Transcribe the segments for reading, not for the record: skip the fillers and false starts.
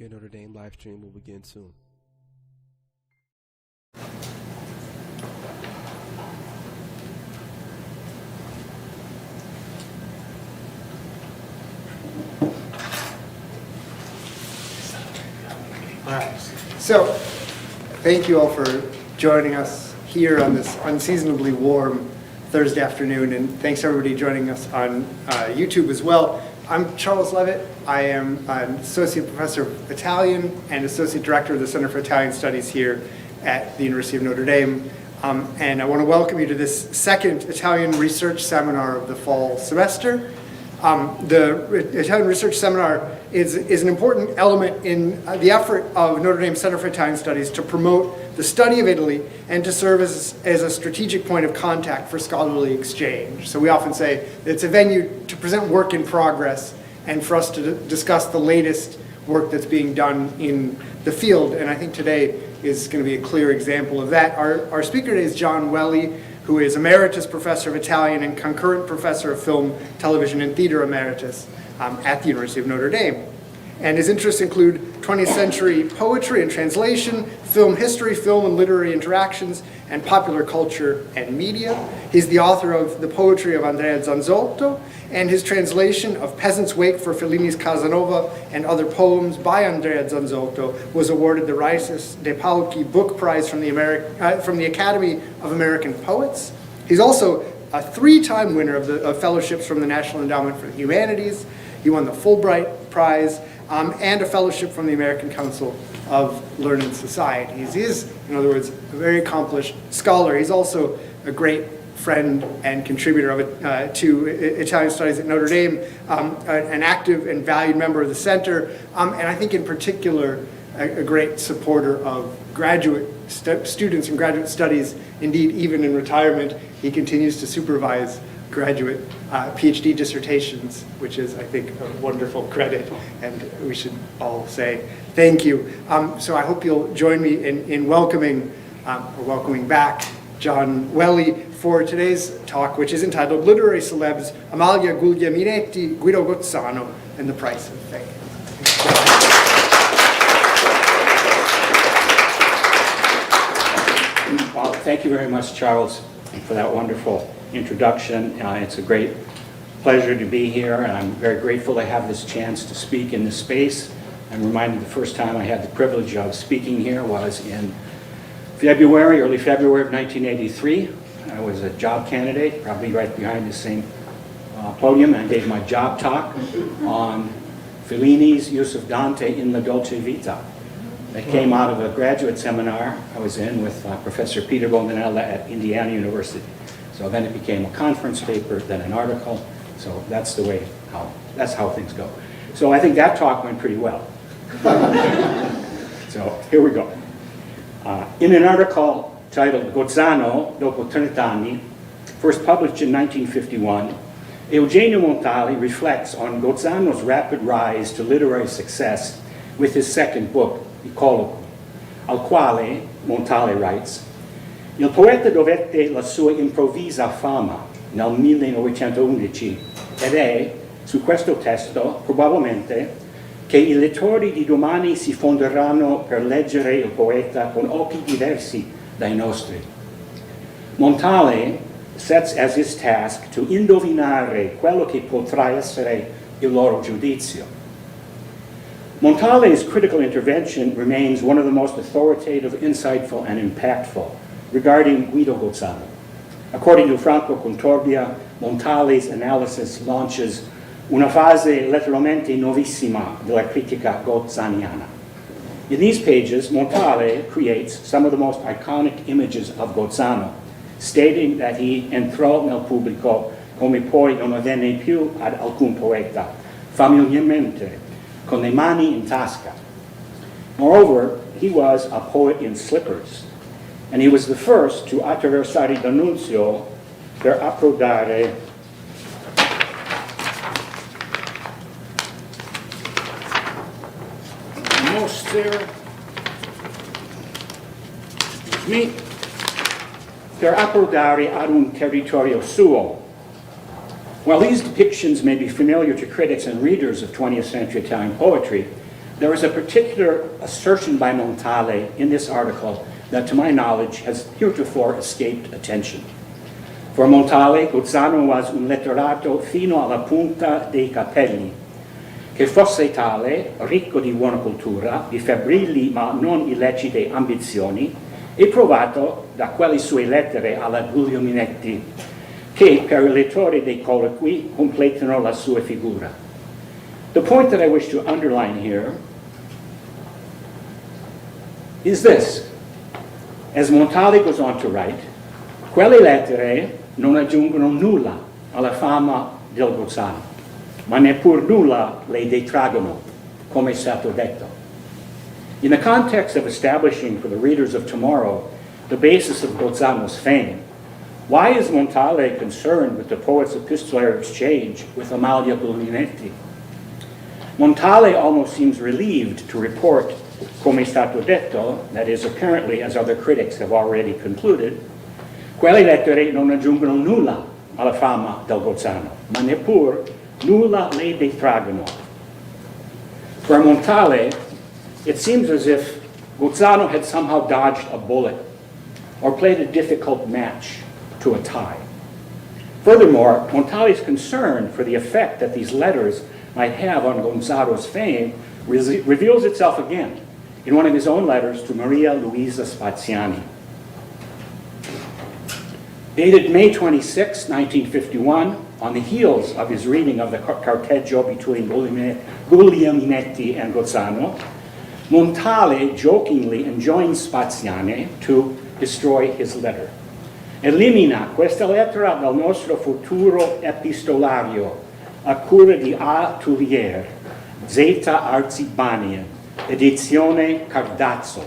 Your Notre Dame live stream will begin soon. All right. So, thank you all for joining us here on this unseasonably warm Thursday afternoon, and thanks everybody joining us on YouTube as well. I'm Charles Levitt. I am an Associate Professor of Italian and Associate Director of the Center for Italian Studies here at the University of Notre Dame. And I want to welcome you to this second Italian Research Seminar of the fall semester. The Italian Research Seminar is an important element in the effort of Notre Dame Center for Italian Studies to promote the study of Italy and to serve as a strategic point of contact for scholarly exchange. So we often say it's a venue to present work in progress and for us to discuss the latest work that's being done in the field. And I think today is going to be a clear example of that. Our speaker today is John Welly, who is Emeritus Professor of Italian and Concurrent Professor of Film, Television, and Theater Emeritus at the University of Notre Dame. And his interests include 20th century poetry and translation, film history, film and literary interactions, and popular culture and media. He's the author of the poetry of Andrea Zanzotto, and his translation of Peasant's Wake for Fellini's Casanova and other poems by Andrea Zanzotto was awarded the Rises de Palchi Book Prize from the Academy of American Poets. He's also a three-time winner of fellowships from the National Endowment for the Humanities. He won the Fulbright Prize and a fellowship from the American Council of Learned Societies. He is, in other words, a very accomplished scholar. He's also a great friend and contributor to Italian studies at Notre Dame, an active and valued member of the center, and I think in particular a great supporter of graduate students and graduate studies. Indeed, even in retirement, he continues to supervise graduate PhD dissertations, which is, I think, a wonderful credit, and we should all say thank you. So I hope you'll join me in welcoming back John Welly for today's talk, which is entitled Literary Celebs, Amalia Guglielminetti, Guido Gozzano, and the Price of Fame. Well, thank you very much, Charles, for that wonderful introduction. It's a great pleasure to be here, and I'm very grateful to have this chance to speak in this space. I'm reminded the first time I had the privilege of speaking here was in early February of 1983. I was a job candidate, probably right behind the same podium, and I gave my job talk on Fellini's use of Dante in La Dolce Vita. That came out of a graduate seminar I was in with Professor Peter Bondanella at Indiana University. So then it became a conference paper, then an article. So that's that's how things go. So I think that talk went pretty well. So here we go. In an article titled Gozzano, dopo 30 anni, first published in 1951, Eugenio Montale reflects on Gozzano's rapid rise to literary success with his second book, I Colloqui, al quale, Montale writes, il poeta dovette la sua improvvisa fama nel 1911 ed è, su questo testo, probabilmente, che i lettori di domani si fonderanno per leggere il poeta con occhi diversi dai nostri. Montale sets as his task to indovinare quello che potrà essere il loro giudizio. Montale's critical intervention remains one of the most authoritative, insightful, and impactful regarding Guido Gozzano. According to Franco Contorbia, Montale's analysis launches una fase letteralmente novissima della critica gozzaniana. In these pages, Montale creates some of the most iconic images of Gozzano, stating that he entrò nel pubblico come poi non avvenne più ad alcun poeta, familiarmente, con le mani in tasca. Moreover, he was a poet in slippers, and he was the first to attraversare D'Annunzio per approdare per approdare ad un territorio suo. While these depictions may be familiar to critics and readers of 20th century Italian poetry, there is a particular assertion by Montale in this article that, to my knowledge, has heretofore escaped attention. For Montale, Gozzano was un letterato fino alla punta dei capelli, che fosse tale, ricco di buona cultura, di febbrili ma non illecite ambizioni, e provato da quelle sue lettere alla Guglielminetti, che per i lettori dei colloqui completano la sua figura. The point that I wish to underline here is this. As Montale goes on to write, quelle lettere non aggiungono nulla alla fama del Gozzano, ma neppur nulla le detraggono, come è stato detto. In the context of establishing for the readers of tomorrow the basis of Gozzano's fame, why is Montale concerned with the poet's epistolary exchange with Amalia Guglielminetti? Montale almost seems relieved to report, come è stato detto, that is, apparently, as other critics have already concluded, quelle lettere non aggiungono nulla alla fama del Gozzano, ma neppur nulla le detraggono. For Montale, it seems as if Gozzano had somehow dodged a bullet or played a difficult match to a tie. Furthermore, Montale's concern for the effect that these letters might have on Gozzano's fame reveals itself again in one of his own letters to Maria Luisa Spaziani. Dated May 26, 1951, on the heels of his reading of the carteggio between Guglielminetti and Gozzano, Montale jokingly enjoins Spaziani to destroy his letter. Elimina questa lettera dal nostro futuro epistolario a cura di A. Tullier, Z. Arzibania, edizione Cardazzo.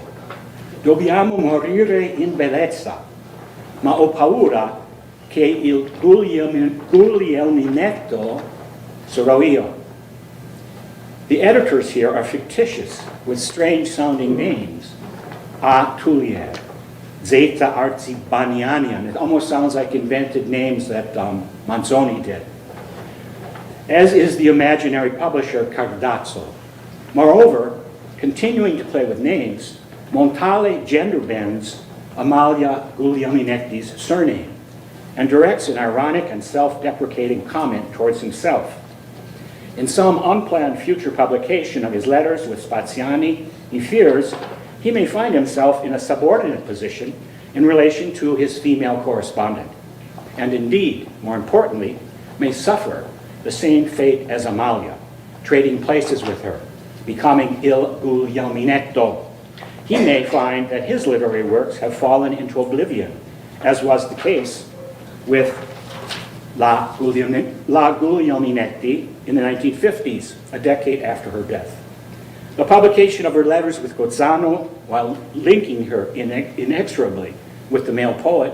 Dobbiamo morire in bellezza, ma ho paura che il Guglielminetto sarò io. The editors here are fictitious, with strange-sounding names. A. Tullier, Z. Arzibanianian. It almost sounds like invented names that Manzoni did. As is the imaginary publisher Cardazzo. Moreover, continuing to play with names, Montale gender bends Amalia Guglielminetti's surname and directs an ironic and self-deprecating comment towards himself. In some unplanned future publication of his letters with Spaziani, he fears he may find himself in a subordinate position in relation to his female correspondent, and indeed, more importantly, may suffer the same fate as Amalia, trading places with her, becoming il Guglielminetto. He may find that his literary works have fallen into oblivion, as was the case with La Guglielminetti in the 1950s, a decade after her death. The publication of her letters with Gozzano, while linking her inexorably with the male poet,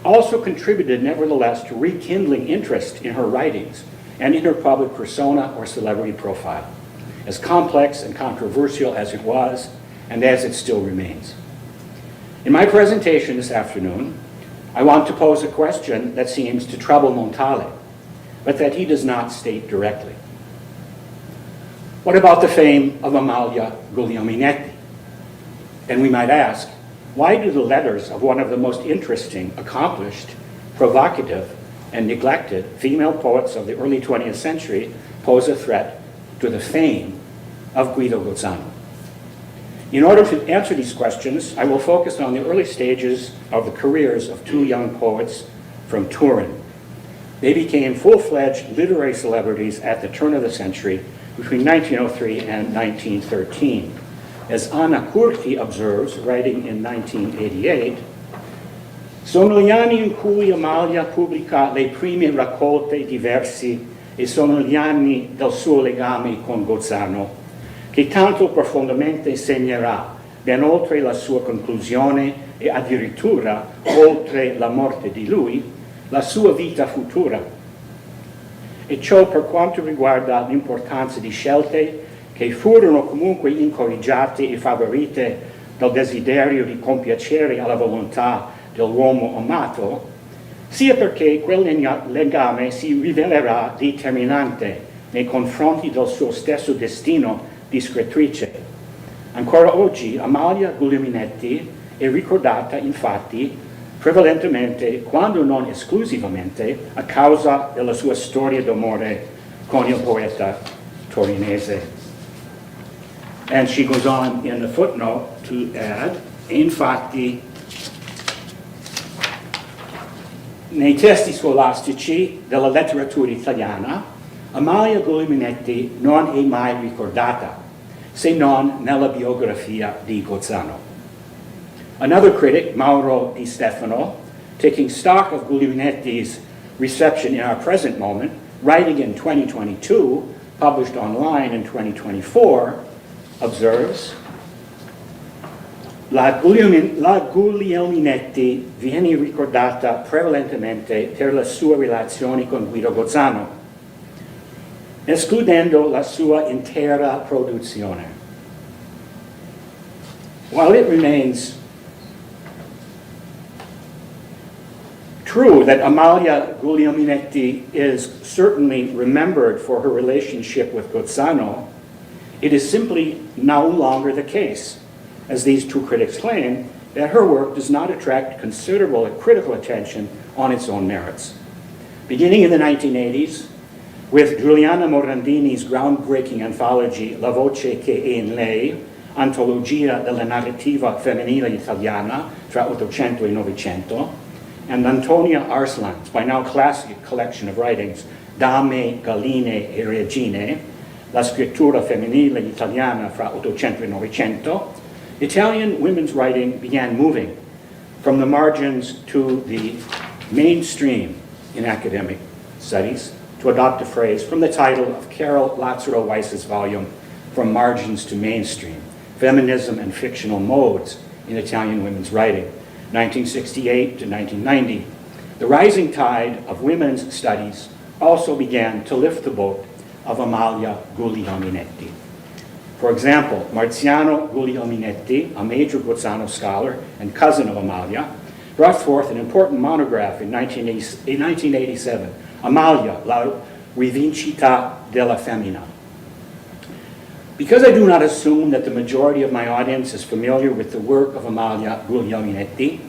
also contributed nevertheless to rekindling interest in her writings and in her public persona or celebrity profile, as complex and controversial as it was, and as it still remains. In my presentation this afternoon, I want to pose a question that seems to trouble Montale, but that he does not state directly. What about the fame of Amalia Guglielminetti? And we might ask, why do the letters of one of the most interesting, accomplished, provocative, and neglected female poets of the early 20th century pose a threat to the fame of Guido Gozzano? In order to answer these questions, I will focus on the early stages of the careers of two young poets from Turin. They became full-fledged literary celebrities at the turn of the century between 1903 and 1913. As Anna Curti observes, writing in 1988, sono gli anni in cui Amalia pubblica le prime raccolte di versi e sono gli anni del suo legame con Gozzano, che tanto profondamente segnerà, ben oltre la sua conclusione e addirittura oltre la morte di lui, la sua vita futura. E ciò per quanto riguarda l'importanza di scelte che furono comunque incoraggiate e favorite dal desiderio di compiacere alla volontà dell'uomo amato, sia perché quel legame si rivelerà determinante nei confronti del suo stesso destino di scrittrice. Ancora oggi Amalia Guglielminetti è ricordata infatti prevalentemente, quando non esclusivamente, a causa della sua storia d'amore con il poeta torinese. And she goes on in the footnote to add, infatti, nei testi scolastici della letteratura italiana, Amalia Guglielminetti non è mai ricordata, se non nella biografia di Gozzano. Another critic, Mauro Di Stefano, taking stock of Guglielminetti's reception in our present moment, writing in 2022, published online in 2024, observes, La Guglielminetti viene ricordata prevalentemente per le sue relazioni con Guido Gozzano, escludendo la sua intera produzione. While it remains true that Amalia Guglielminetti is certainly remembered for her relationship with Gozzano, it is simply no longer the case, as these two critics claim, that her work does not attract considerable critical attention on its own merits. Beginning in the 1980s, with Giuliana Morandini's groundbreaking anthology La voce che è in lei, antologia della narrativa femminile italiana tra Ottocento e Novecento, and Antonia Arslan's, by now classic collection of writings, Dame, Galline e Regine, la scrittura femminile italiana fra Ottocento e Novecento, Italian women's writing began moving from the margins to the mainstream in academic studies, to adopt a phrase from the title of Carol Lazzaro Weiss's volume, From Margins to Mainstream, Feminism and Fictional Modes in Italian Women's Writing, 1968 to 1990. The rising tide of women's studies also began to lift the boat of Amalia Guglielminetti. For example, Marziano Guglielminetti, a major Gozzano scholar and cousin of Amalia, brought forth an important monograph in 1987, Amalia, la rivincita della femmina. Because I do not assume that the majority of my audience is familiar with the work of Amalia Guglielminetti,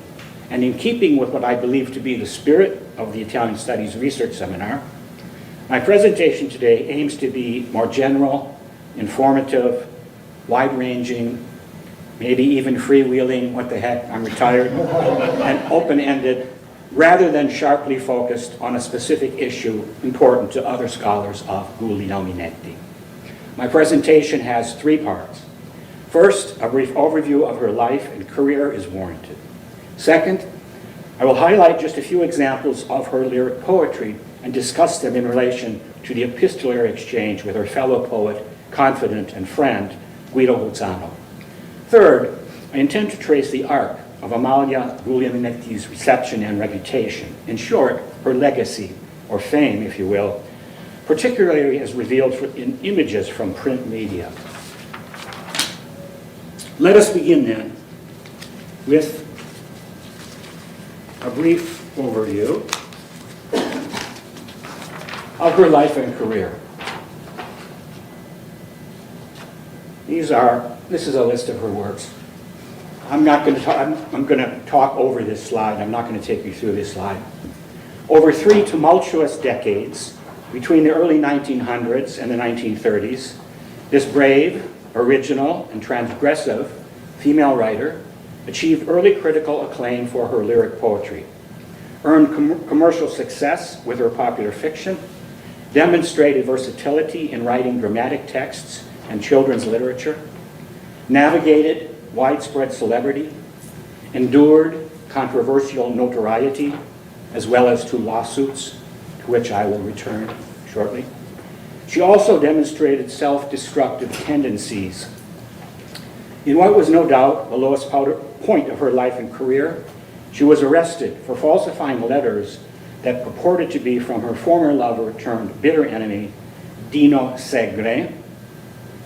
and in keeping with what I believe to be the spirit of the Italian Studies Research Seminar, my presentation today aims to be more general, informative, wide-ranging, maybe even freewheeling, what the heck, I'm retired, and open-ended, rather than sharply focused on a specific issue important to other scholars of Guglielminetti. My presentation has three parts. First, a brief overview of her life and career is warranted. Second, I will highlight just a few examples of her lyric poetry and discuss them in relation to the epistolary exchange with her fellow poet, confidant, and friend, Guido Gozzano. Third, I intend to trace the arc of Amalia Guglielminetti's reception and reputation. In short, her legacy, or fame, if you will, particularly as revealed in images from print media. Let us begin then with a brief overview of her life and career. This is a list of her works. I'm going to talk over this slide. I'm not going to take you through this slide. Over 3 tumultuous decades, between the early 1900s and the 1930s, this brave, original, and transgressive female writer achieved early critical acclaim for her lyric poetry, earned commercial success with her popular fiction, demonstrated versatility in writing dramatic texts and children's literature, navigated widespread celebrity, endured controversial notoriety, as well as 2 lawsuits, to which I will return shortly. She also demonstrated self-destructive tendencies. In what was no doubt the lowest point of her life and career, she was arrested for falsifying letters that purported to be from her former lover turned bitter enemy, Dino Segre,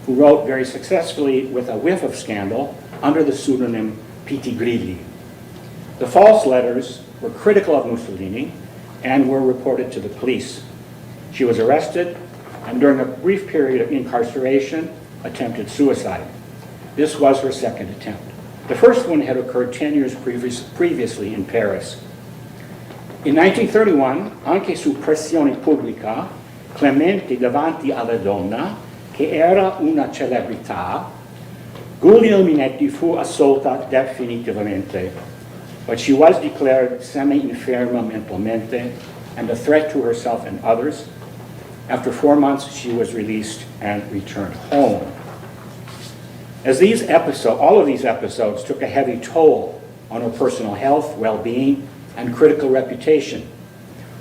who wrote very successfully with a whiff of scandal under the pseudonym Pitigrilli. The false letters were critical of Mussolini and were reported to the police. She was arrested, and during a brief period of incarceration, attempted suicide. This was her second attempt. The first one had occurred 10 years previously in Paris. In 1931, anche su pressione pubblica, clemente davanti alla donna, che era una celebrità, Guglielminetti fu assolta definitivamente, but she was declared semi-inferma mentalmente and a threat to herself and others. After 4 months, she was released and returned home. As all of these episodes took a heavy toll on her personal health, well-being, and critical reputation,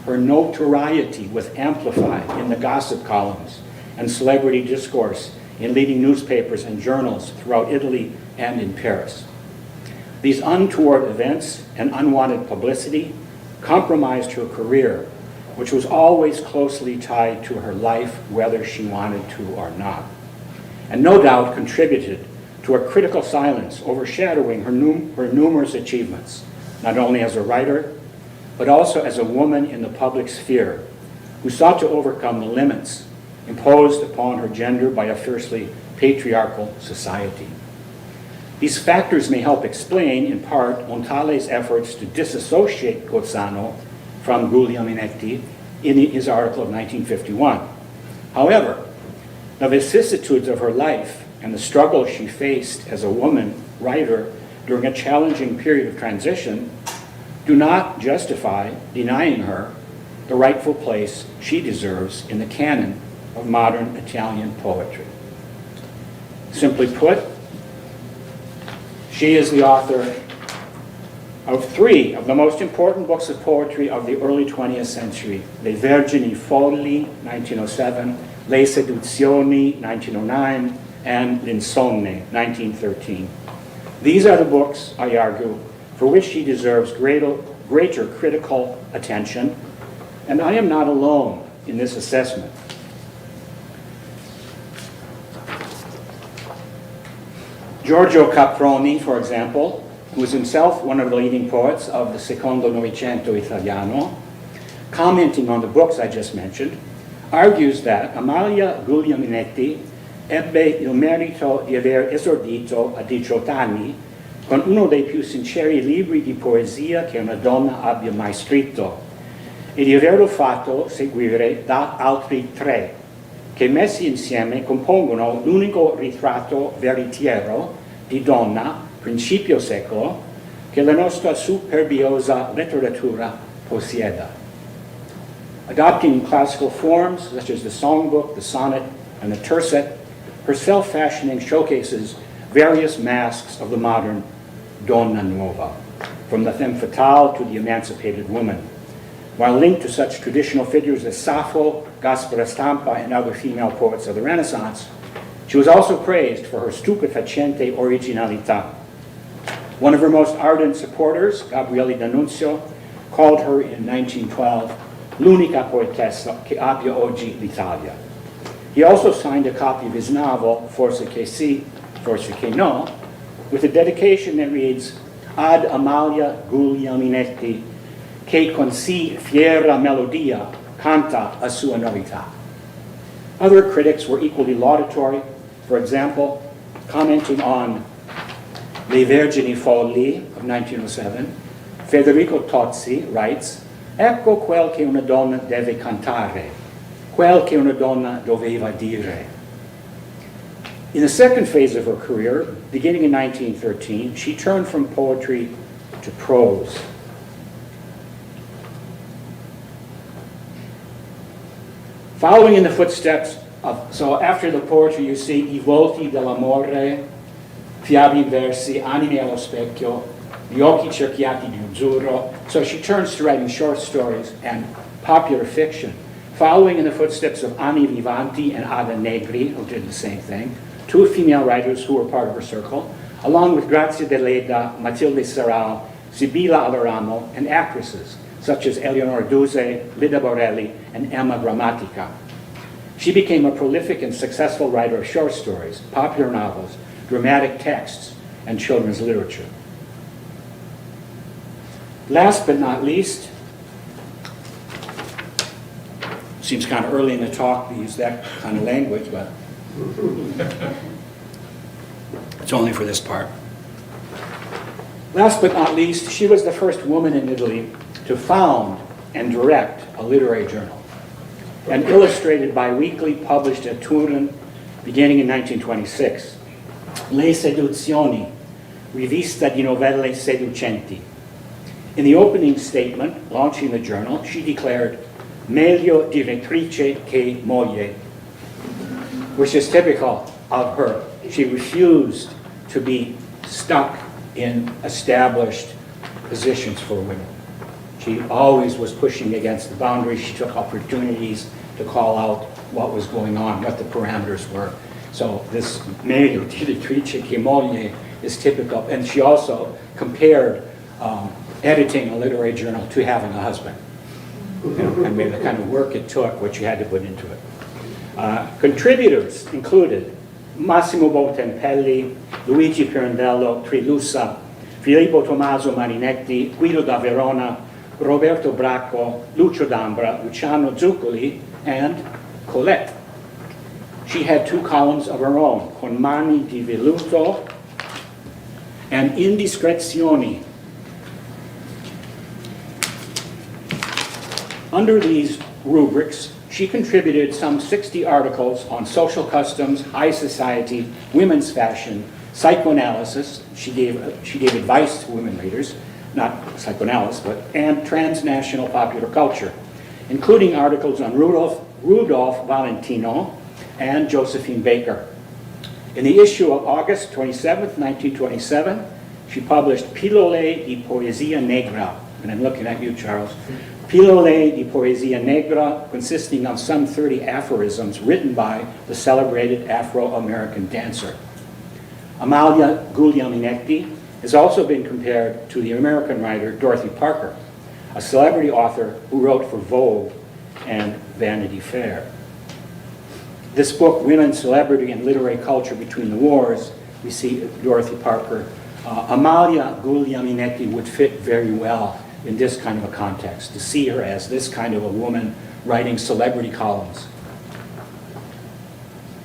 her notoriety was amplified in the gossip columns and celebrity discourse in leading newspapers and journals throughout Italy and in Paris. These untoward events and unwanted publicity compromised her career, which was always closely tied to her life, whether she wanted to or not, and no doubt contributed to a critical silence overshadowing her numerous achievements, not only as a writer, but also as a woman in the public sphere, who sought to overcome the limits imposed upon her gender by a fiercely patriarchal society. These factors may help explain, in part, Montale's efforts to disassociate Gozzano from Guglielminetti in his article of 1951. However, the vicissitudes of her life and the struggle she faced as a woman writer during a challenging period of transition do not justify denying her the rightful place she deserves in the canon of modern Italian poetry. Simply put, she is the author of 3 of the most important books of poetry of the early 20th century: Le Vergini folli, 1907, Le seduzioni, 1909, and L'Insonne, 1913. These are the books, I argue, for which she deserves greater critical attention, and I am not alone in this assessment. Giorgio Caproni, for example, who is himself one of the leading poets of the Secondo Novecento Italiano, commenting on the books I just mentioned, argues that Amalia Guglielminetti ebbe il merito di aver esordito a 18 anni con uno dei più sinceri libri di poesia che una donna abbia mai scritto, e di averlo fatto seguire da altri 3, che messi insieme compongono l'unico ritratto veritiero di donna, principio secolo, che la nostra superbiosa letteratura possieda. Adopting classical forms such as the songbook, the sonnet, and the tercet, her self-fashioning showcases various masks of the modern donna nuova, from the femme fatale to the emancipated woman. While linked to such traditional figures as Sappho, Gaspara Stampa, and other female poets of the Renaissance, she was also praised for her stupefacente originalità. One of her most ardent supporters, Gabriele D'Annunzio, called her in 1912 l'unica poetessa che abbia oggi l'Italia. He also signed a copy of his novel, Forse che sì, Forse che no, with a dedication that reads, Ad Amalia Guglielminetti, che con sì fiera melodia canta a sua novità. Other critics were equally laudatory. For example, commenting on Le Vergini folli of 1907, Federico Tozzi writes, Ecco quel che una donna deve cantare, quel che una donna doveva dire. In the second phase of her career, beginning in 1913, she turned from poetry to prose. Following in the footsteps so after the poetry you see I volti dell'amore, fiabi versi, anime allo specchio, gli occhi cerchiati di azzurro. So she turns to writing short stories and popular fiction, following in the footsteps of Anni Vivanti and Ada Negri, who did the same thing, 2 female writers who were part of her circle, along with Grazia Deledda, Matilde Serral, Sibilla Alaramo, and actresses such as Eleonora Duse, Lida Borelli, and Emma Grammatica. She became a prolific and successful writer of short stories, popular novels, dramatic texts, and children's literature. Last but not least, seems kind of early in the talk to use that kind of language, but It's only for this part. Last but not least, she was the first woman in Italy to found and direct a literary journal, and illustrated bi-weekly, published at Turin beginning in 1926. Le seduzioni, rivista di novelle seducenti. In the opening statement, launching the journal, she declared, meglio direttrice che moglie, which is typical of her. She refused to be stuck in established positions for women. She always was pushing against the boundaries. She took opportunities to call out what was going on, what the parameters were. So this meglio direttrice che moglie is typical. And she also compared editing a literary journal to having a husband. And maybe the kind of work it took, what you had to put into it. Contributors included Massimo Bontempelli, Luigi Pirandello, Trilussa, Filippo Tommaso Marinetti, Guido da Verona, Roberto Bracco, Lucio D'Ambra, Luciano Zuccoli, and Colette. She had 2 columns of her own, Con mani di velluto and Indiscrezioni. Under these rubrics, she contributed some 60 articles on social customs, high society, women's fashion, psychoanalysis. She gave advice to women readers, not psychoanalysis, and transnational popular culture, including articles on Rudolph Valentino and Josephine Baker. In the issue of August 27, 1927, she published Pillole di Poesia Negra, and I'm looking at you, Charles. Pillole di Poesia Negra, consisting of some 30 aphorisms written by the celebrated Afro-American dancer. Amalia Guglielminetti has also been compared to the American writer Dorothy Parker, a celebrity author who wrote for Vogue and Vanity Fair. This book, Women's Celebrity and Literary Culture Between the Wars, we see Dorothy Parker. Amalia Guglielminetti would fit very well in this kind of a context, to see her as this kind of a woman writing celebrity columns.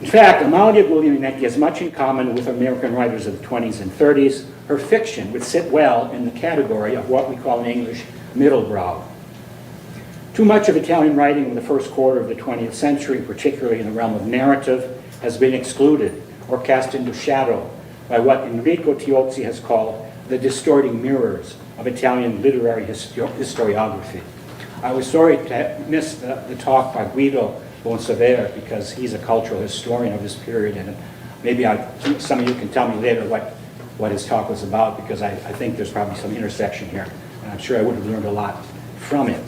In fact, Amalia Guglielminetti has much in common with American writers of the 20s and 30s. Her fiction would sit well in the category of what we call in English middlebrow. Too much of Italian writing in the first quarter of the 20th century, particularly in the realm of narrative, has been excluded or cast into shadow by what Enrico Tiozzi has called the distorting mirrors of Italian literary historiography. I was sorry to miss the talk by Guido Bonsaver, because he's a cultural historian of this period, and maybe some of you can tell me later what his talk was about, because I think there's probably some intersection here, and I'm sure I would have learned a lot from it.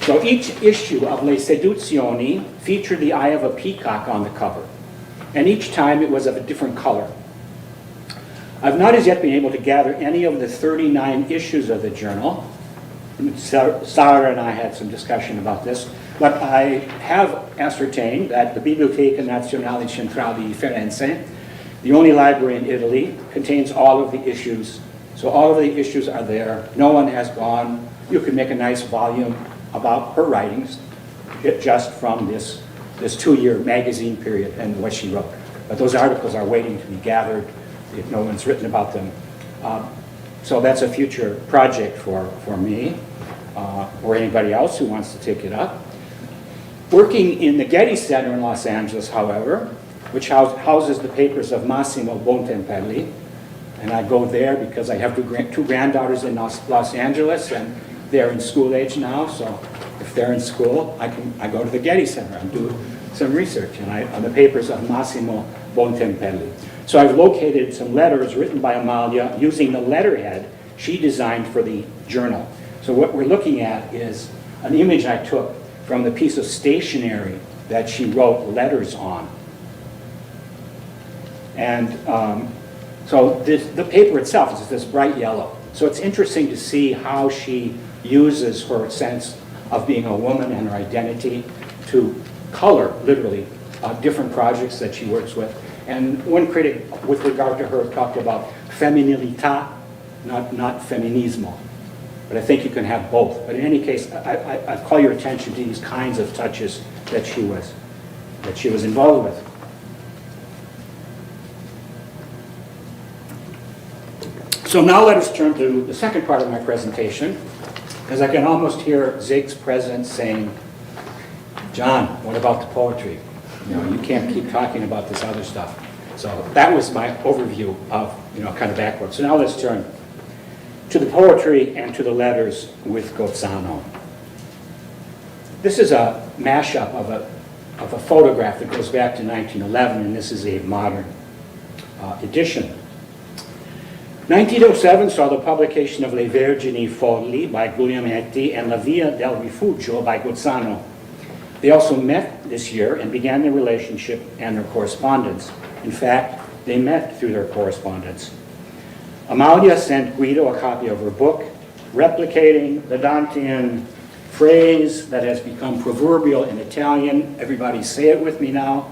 So each issue of Le Seduzioni featured the eye of a peacock on the cover, and each time it was of a different color. I've not as yet been able to gather any of the 39 issues of the journal. Sarah and I had some discussion about this, but I have ascertained that the Biblioteca Nazionale Centrale di Firenze, the only library in Italy, contains all of the issues. So all of the issues are there. No one has gone. You could make a nice volume about her writings just from this 2-year magazine period and what she wrote. But those articles are waiting to be gathered if no one's written about them. So that's a future project for me or anybody else who wants to take it up. Working in the Getty Center in Los Angeles, however, which houses the papers of Massimo Bontempelli, and I go there because I have two granddaughters in Los Angeles, and they're in school age now, so if they're in school, I go to the Getty Center and do some research on the papers of Massimo Bontempelli. So I've located some letters written by Amalia using the letterhead she designed for the journal. So what we're looking at is an image I took from the piece of stationery that she wrote letters on. And so the paper itself is this bright yellow. So it's interesting to see how she uses her sense of being a woman and her identity to color, literally, different projects that she works with. And one critic, with regard to her, talked about femminilità, not feminismo. But I think you can have both. But in any case, I call your attention to these kinds of touches that she was that she was involved with. So now let us turn to the second part of my presentation, because I can almost hear Zig's presence saying, John, what about the poetry? You know, you can't keep talking about this other stuff. So that was my overview of, kind of backwards. So now let's turn to the poetry and to the letters with Gozzano. This is a mashup of a photograph that goes back to 1911, and this is a modern edition. 1907 saw the publication of Le Vergini Folli by Guglielminetti and La Via del Rifugio by Gozzano. They also met this year and began their relationship and their correspondence. In fact, they met through their correspondence. Amalia sent Guido a copy of her book, replicating the Dantean phrase that has become proverbial in Italian. Everybody say it with me now.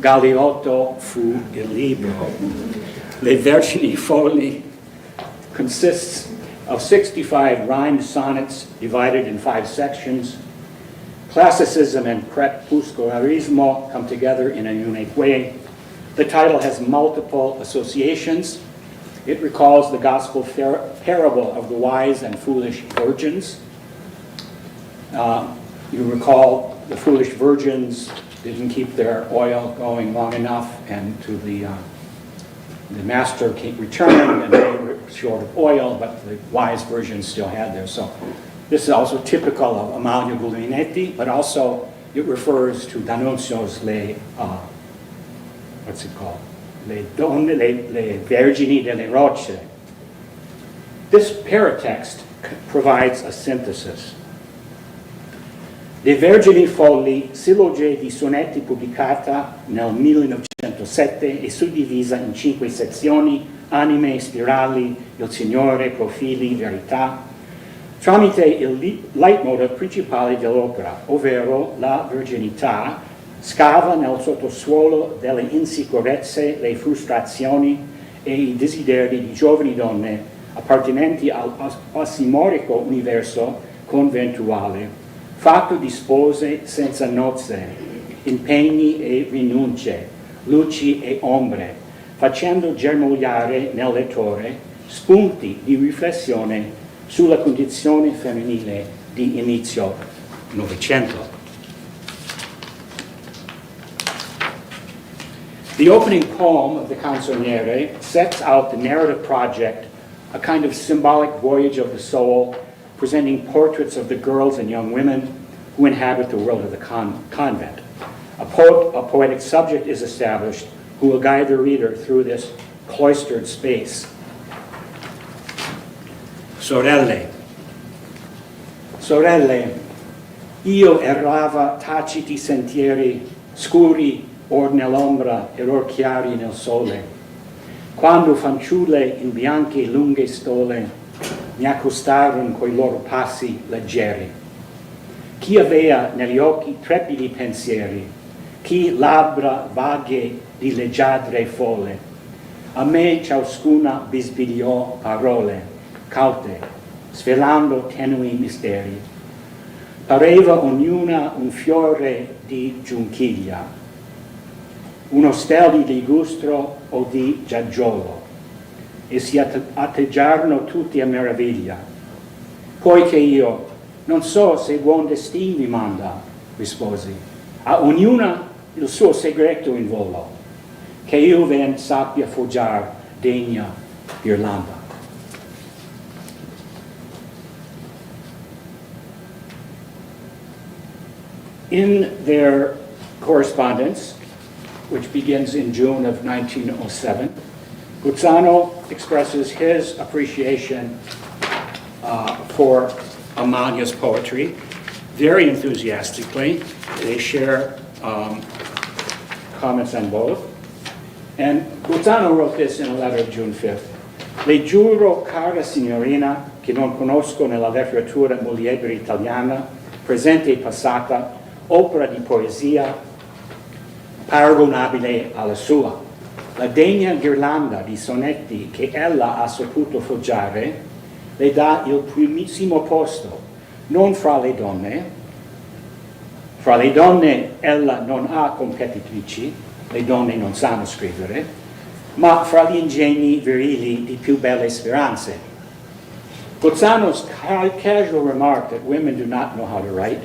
Galeotto fu il libro. Le Vergini Folli consists of 65 rhymed sonnets divided in 5 sections. Classicism and crepuscularismo come together in a unique way. The title has multiple associations. It recalls the gospel parable of the wise and foolish virgins. You recall the foolish virgins didn't keep their oil going long enough, and to the master returned, and they were short of oil, but the wise virgins still had theirs. So this is also typical of Amalia Guglielminetti, but also it refers to D'Annunzio's what's it called? Le vergini delle rocce. This paratext provides a synthesis. Le Vergini Folli, siloge di sonetti pubblicata nel 1907 e suddivisa in 5 sezioni: anime, spirali, il Signore, profili, verità, tramite il leitmotiv principale dell'opera, ovvero la virginità, scava nel sottosuolo delle insicurezze, le frustrazioni e i desideri di giovani donne appartenenti all'ossimorico universo conventuale, fatto di spose senza nozze, impegni e rinunce, luci e ombre, facendo germogliare nel lettore spunti di riflessione sulla condizione femminile di inizio Novecento. The opening poem of the canzoniere sets out the narrative project, a kind of symbolic voyage of the soul, presenting portraits of the girls and young women who inhabit the world of the convent. A poetic subject is established who will guide the reader through this cloistered space. Sorelle. Sorelle, io errava taciti sentieri, scuri or nell'ombra e or chiari nel sole, quando fanciulle in bianche lunghe stole mi accostarono coi loro passi leggeri. Chi avea negli occhi trepidi pensieri, chi labbra vaghe di leggiadre folle, a me ciascuna bisbigliò parole caute, svelando tenui misteri. Pareva ognuna un fiore di giunchiglia, uno stel di ligustro o di giaggiolo, e si atteggiarono tutti a meraviglia. Poiché io non so se buon destin vi manda, risposi, a ognuna il suo segreto in volo, che io ven sappia forgiar degna ghirlanda. In their correspondence, which begins in June of 1907, Gozzano expresses his appreciation for Amalia's poetry very enthusiastically. They share comments on both. And Gozzano wrote this in a letter of June 5th. Le giuro, cara signorina, che non conosco nella letteratura muliebra italiana, presente e passata, opera di poesia paragonabile alla sua. La degna ghirlanda di sonetti che ella ha saputo forgiare le dà il primissimo posto, non fra le donne, Fra le donne ella non ha competitrici, le donne non sanno scrivere, ma fra gli ingegni virili di più belle speranze. Gozzano's casual remark that women do not know how to write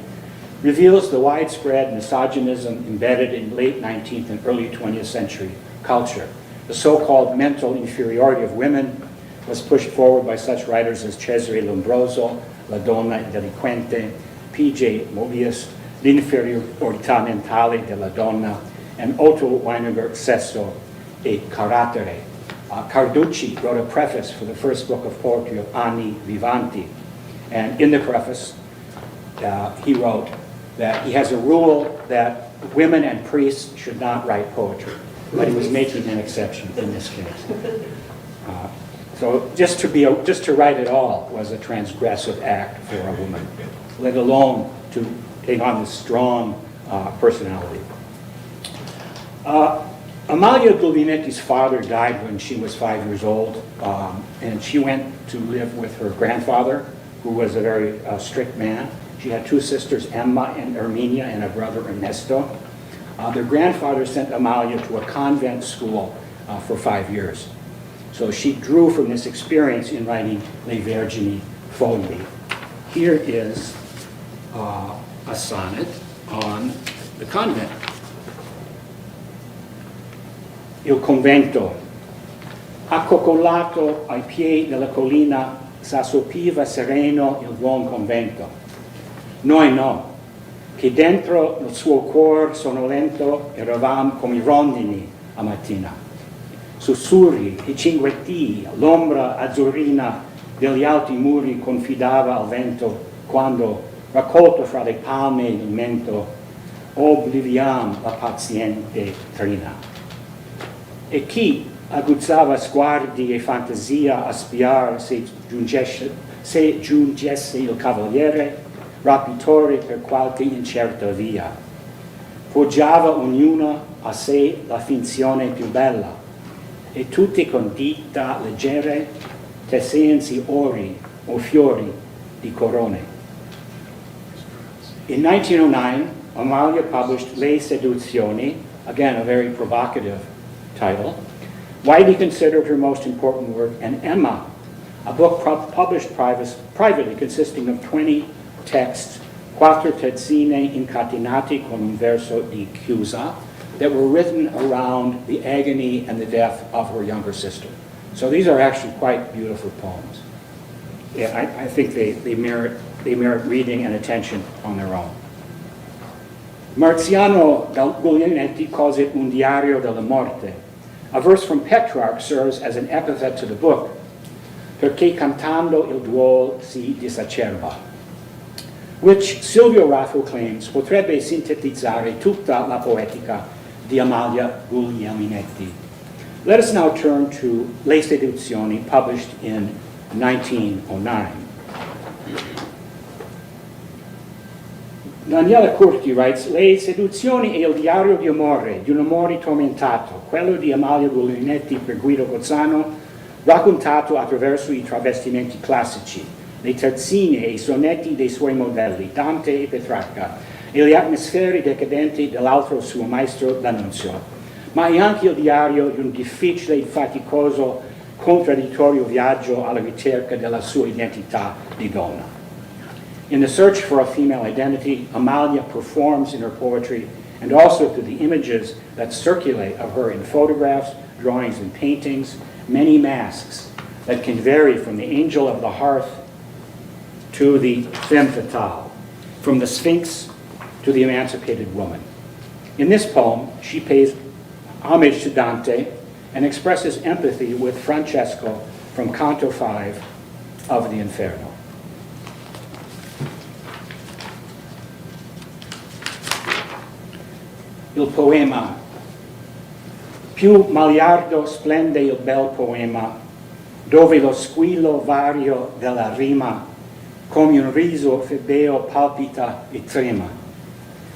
reveals the widespread misogynism embedded in late 19th and early 20th century culture. The so-called mental inferiority of women was pushed forward by such writers as Cesare Lombroso, La donna delinquente, P.J. Mobius, L'inferiorità mentale della donna, and Otto Weininger, Sesso e Carattere. Carducci wrote a preface for the first book of poetry of Anni Vivanti, and in the preface he wrote that he has a rule that women and priests should not write poetry, but he was making an exception in this case. So just to write at all was a transgressive act for a woman, let alone to take on this strong personality. Amalia Guglielminetti's father died when she was 5 years old, and she went to live with her grandfather, who was a very strict man. She had 2 sisters, Emma and Erminia, and a brother, Ernesto. Their grandfather sent Amalia to a convent school for 5 years. So she drew from this experience in writing Le Vergini, Folli. Here is a sonnet on the convent. Il convento, accoccolato ai piedi della collina, s'assopiva sereno il buon convento. Noi no, che dentro il suo cuore sonnolento eravamo come rondini a mattina. Sussurri e cinguetti, l'ombra azzurrina degli alti muri confidava al vento quando, raccolto fra le palme il mento, obliviam la paziente trina. E chi aguzzava sguardi e fantasia a spiare se giungesse il cavaliere, rapitore per qualche incerta via. Poggiava ognuna a sé la finzione più bella, e tutti con dita leggere tessensi ori o fiori di corone. In 1909, Amalia published Le Seduzioni, again a very provocative title, widely considered her most important work, and Emma, a book published privately consisting of 20 texts, 4 terzine incatenati con un verso di chiusa, that were written around the agony and the death of her younger sister. So these are actually quite beautiful poems. Yeah, I think they merit reading and attention on their own. Marziano Guglielminetti calls it un diario della morte. A verse from Petrarch serves as an epithet to the book, perché cantando il duol si disacerba, which Silvio Raffo claims potrebbe sintetizzare tutta la poetica di Amalia Guglielminetti. Let us now turn to Le Seduzioni, published in 1909. Daniela Curti writes, Le Seduzioni è il diario di amore, di un amore tormentato, quello di Amalia Guglielminetti per Guido Gozzano, raccontato attraverso i travestimenti classici, le terzine e i sonnetti dei suoi modelli, Dante e Petrarca, e le atmosfere decadenti dell'altro suo maestro D'Annunzio. Ma è anche il diario di un difficile e faticoso, contraddittorio viaggio alla ricerca della sua identità di donna. In the search for a female identity, Amalia performs in her poetry and also through the images that circulate of her in photographs, drawings, and paintings, many masks that can vary from the angel of the hearth to the femme fatale, from the Sphinx to the emancipated woman. In this poem, she pays homage to Dante and expresses empathy with Francesco from Canto 5 of the Inferno. Il poema. Più maliardo splende il bel poema, dove lo squillo vario della rima, come un riso febeo palpita e trema.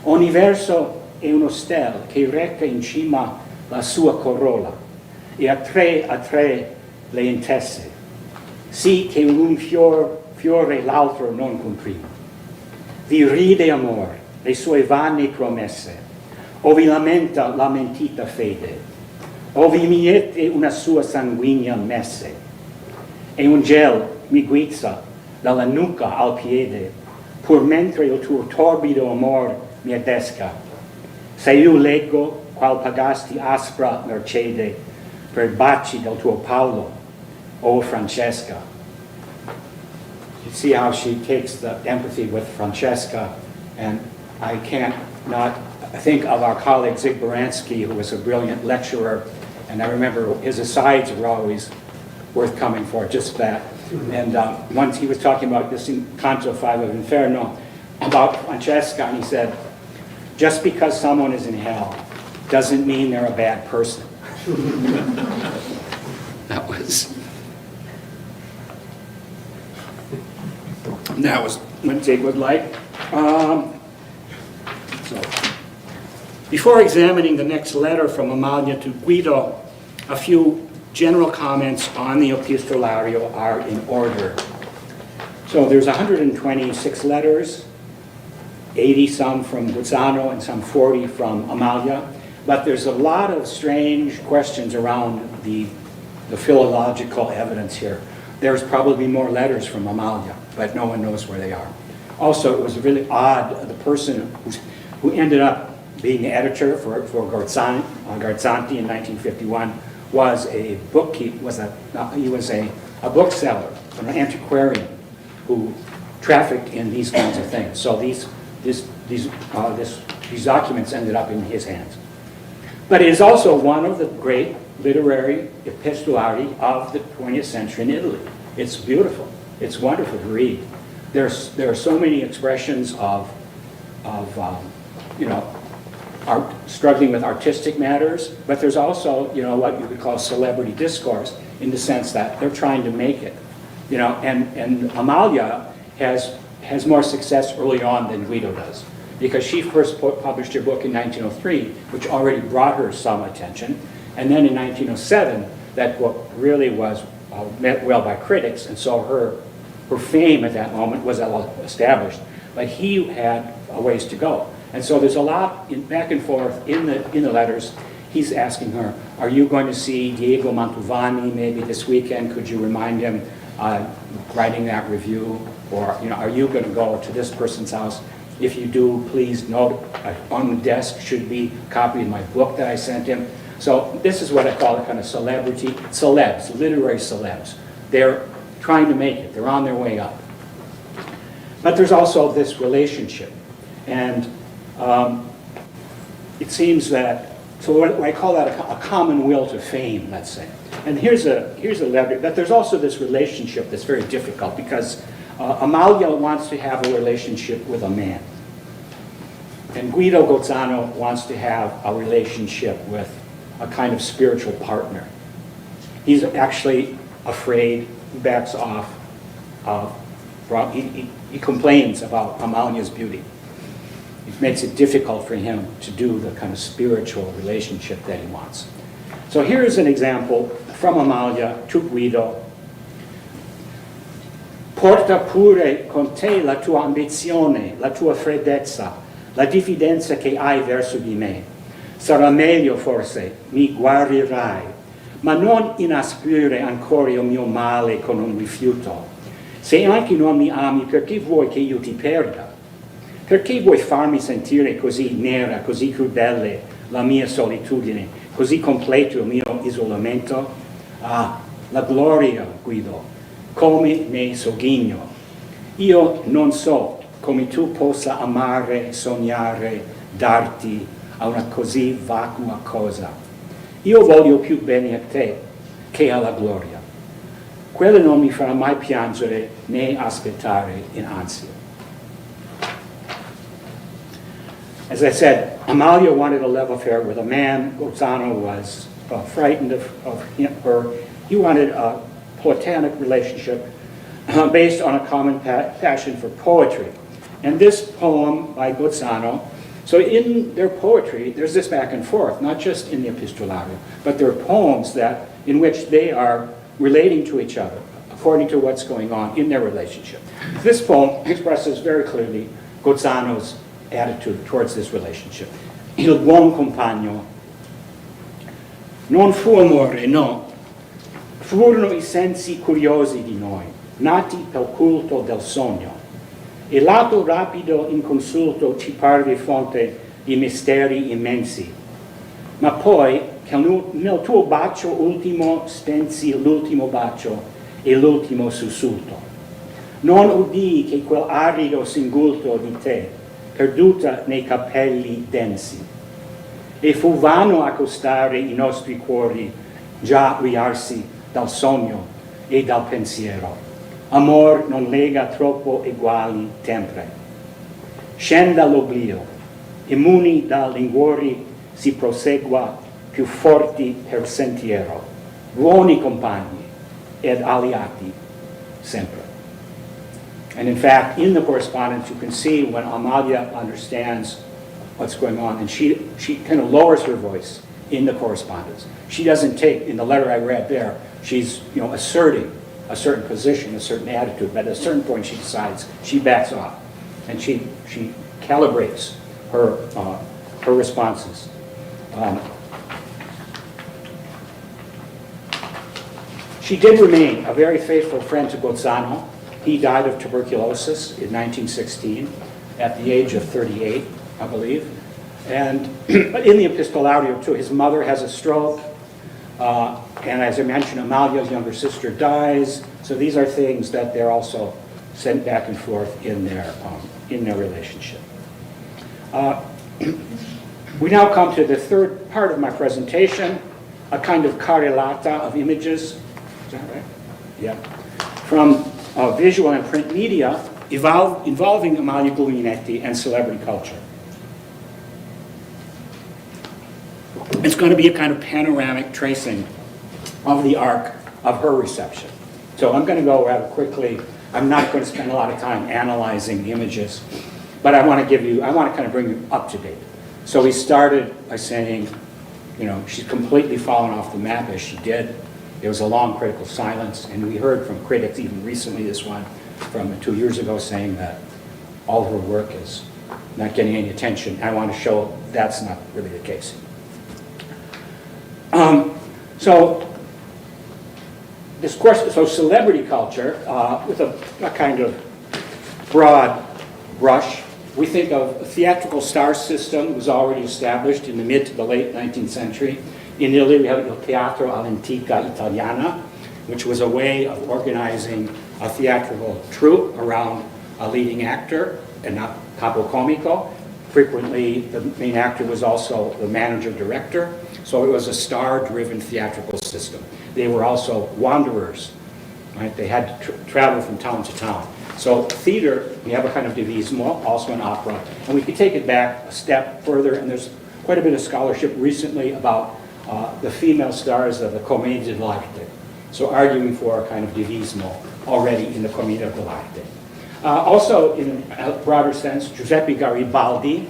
Ogni verso è uno stel che reca in cima la sua corolla, e a tre le intesse, sì che un fiore l'altro non comprima. Vi ride amor, le sue vane promesse, ovi lamenta la mentita fede, ovi miete una sua sanguigna messe, e un gel mi guizza dalla nuca al piede, pur mentre il tuo torbido amor mi adesca. Se io leggo qual pagasti aspra mercede per baci del tuo Paolo, o Francesca. You see how she takes the empathy with Francesca, and I can't not think of our colleague Zig Baranski, who was a brilliant lecturer, and I remember his asides were always worth coming for, just that. And once he was talking about this in Canto 5 of Inferno, about Francesca, and he said, just because someone is in hell doesn't mean they're a bad person. That was what Zig was like. So, before examining the next letter from Amalia to Guido, a few general comments on the Epistolario are in order. So there's 126 letters, 80 some from Gozzano and some 40 from Amalia, but there's a lot of strange questions around the philological evidence here. There's probably more letters from Amalia, but no one knows where they are. Also, it was really odd, the person who ended up being the editor for Garzanti in 1951 was a bookkeeper, he was a bookseller, an antiquarian who trafficked in these kinds of things. So these documents ended up in his hands. But it is also one of the great literary epistolari of the 20th century in Italy. It's beautiful. It's wonderful to read. There are so many expressions of struggling with artistic matters, but there's also, what you could call celebrity discourse, in the sense that they're trying to make it. And Amalia has more success early on than Guido does, because she first published her book in 1903, which already brought her some attention, and then in 1907, that book really was met well by critics, and so her fame at that moment was established. But he had a ways to go. And so there's a lot back and forth in the letters. He's asking her, are you going to see Diego Mantovani maybe this weekend? Could you remind him writing that review? Or are you going to go to this person's house? If you do, please note on the desk should be a copy of my book that I sent him. So this is what I call a kind of celebs, literary celebs. They're trying to make it. They're on their way up. But there's also this relationship. And it seems that, so what I call that a common will to fame, let's say. And here's a letter, but there's also this relationship that's very difficult, because Amalia wants to have a relationship with a man. And Guido Gozzano wants to have a relationship with a kind of spiritual partner. He's actually afraid, he backs off, he complains about Amalia's beauty. It makes it difficult for him to do the kind of spiritual relationship that he wants. So here's an example from Amalia to Guido. Porta pure con te la tua ambizione, la tua freddezza, la diffidenza che hai verso di me. Sarà meglio forse, mi guarirai, ma non inasprire ancora il mio male con un rifiuto. Se anche non mi ami, perché vuoi che io ti perda? Perché vuoi farmi sentire così nera, così crudele la mia solitudine, così completo il mio isolamento? Ah, la gloria, Guido, come ne sogghigno. Io non so come tu possa amare, sognare, darti a una così vacua cosa. Io voglio più bene a te che alla gloria. Quella non mi farà mai piangere né aspettare in ansia. As I said, Amalia wanted a love affair with a man. Gozzano was frightened of her. He wanted a platonic relationship based on a common passion for poetry. And this poem by Gozzano, so in their poetry, there's this back and forth, not just in the Epistolario, but there are poems in which they are relating to each other according to what's going on in their relationship. This poem expresses very clearly Gozzano's attitude towards this relationship. Il buon compagno. Non fu amore, no. Furono i sensi curiosi di noi, nati pel culto del sogno. Il lato rapido inconsulto ci parve fonte di misteri immensi. Ma poi, che nel tuo bacio ultimo stensi l'ultimo bacio e l'ultimo sussulto. Non udii che quel arido singulto di te, perduta nei capelli densi. E fu vano accostare i nostri cuori, già riarsi dal sogno e dal pensiero. Amor non lega troppo eguali tempre. Scenda l'oblio, immuni da linguori si prosegua più forti per sentiero, buoni compagni ed aliati sempre. And in fact, in the correspondence, you can see when Amalia understands what's going on, and she kind of lowers her voice in the correspondence. She doesn't take, in the letter I read there, she's asserting a certain position, a certain attitude, but at a certain point she decides, she backs off, and she calibrates her responses. She did remain a very faithful friend to Gozzano. He died of tuberculosis in 1916 at the age of 38, I believe. And in the epistolario too, his mother has a stroke, and as I mentioned, Amalia's younger sister dies. So these are things that they're also sent back and forth in their relationship. We now come to the third part of my presentation, a kind of carrellata of images. Is that right? Yeah. From visual and print media involving Amalia Guglielminetti and celebrity culture. It's going to be a kind of panoramic tracing of the arc of her reception. So I'm going to go rather quickly. I'm not going to spend a lot of time analyzing the images, but I want to kind of bring you up to date. So we started by saying, she's completely fallen off the map as she did. There was a long critical silence, and we heard from critics, even recently this one from 2 years ago, saying that all her work is not getting any attention. I want to show that's not really the case. So celebrity culture, with a kind of broad brush, we think of a theatrical star system was already established in the mid to the late 19th century. In Italy, we have Il Teatro all'Antica Italiana, which was a way of organizing a theatrical troupe around a leading actor and not capo comico. Frequently, the main actor was also the manager-director, so it was a star-driven theatrical system. They were also wanderers, right? They had to travel from town to town. So theater, we have a kind of divismo, also an opera, and we could take it back a step further, and there's quite a bit of scholarship recently about the female stars of the commedia dell'arte, so arguing for a kind of divismo already in the commedia dell'arte. Also, in a broader sense, Giuseppe Garibaldi,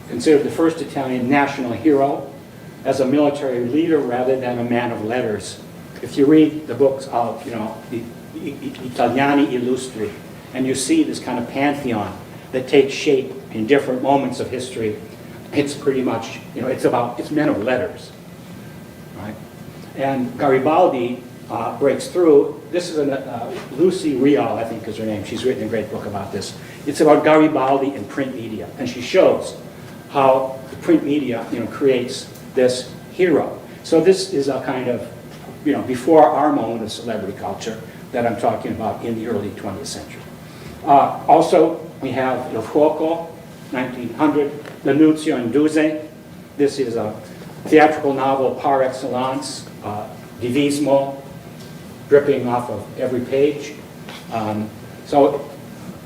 considered the first Italian national hero, as a military leader rather than a man of letters. If you read the books of, the Italiani Illustri, and you see this kind of pantheon that takes shape in different moments of history, it's pretty much, it's men of letters, right? And Garibaldi breaks through. This is Lucy Rial, I think is her name. She's written a great book about this. It's about Garibaldi and print media, and she shows how the print media, creates this hero. So this is a kind of, before our moment of celebrity culture that I'm talking about in the early 20th century. Also, we have Il Fuoco, 1900, D'Annunzio and Duze. This is a theatrical novel par excellence, divismo, dripping off of every page.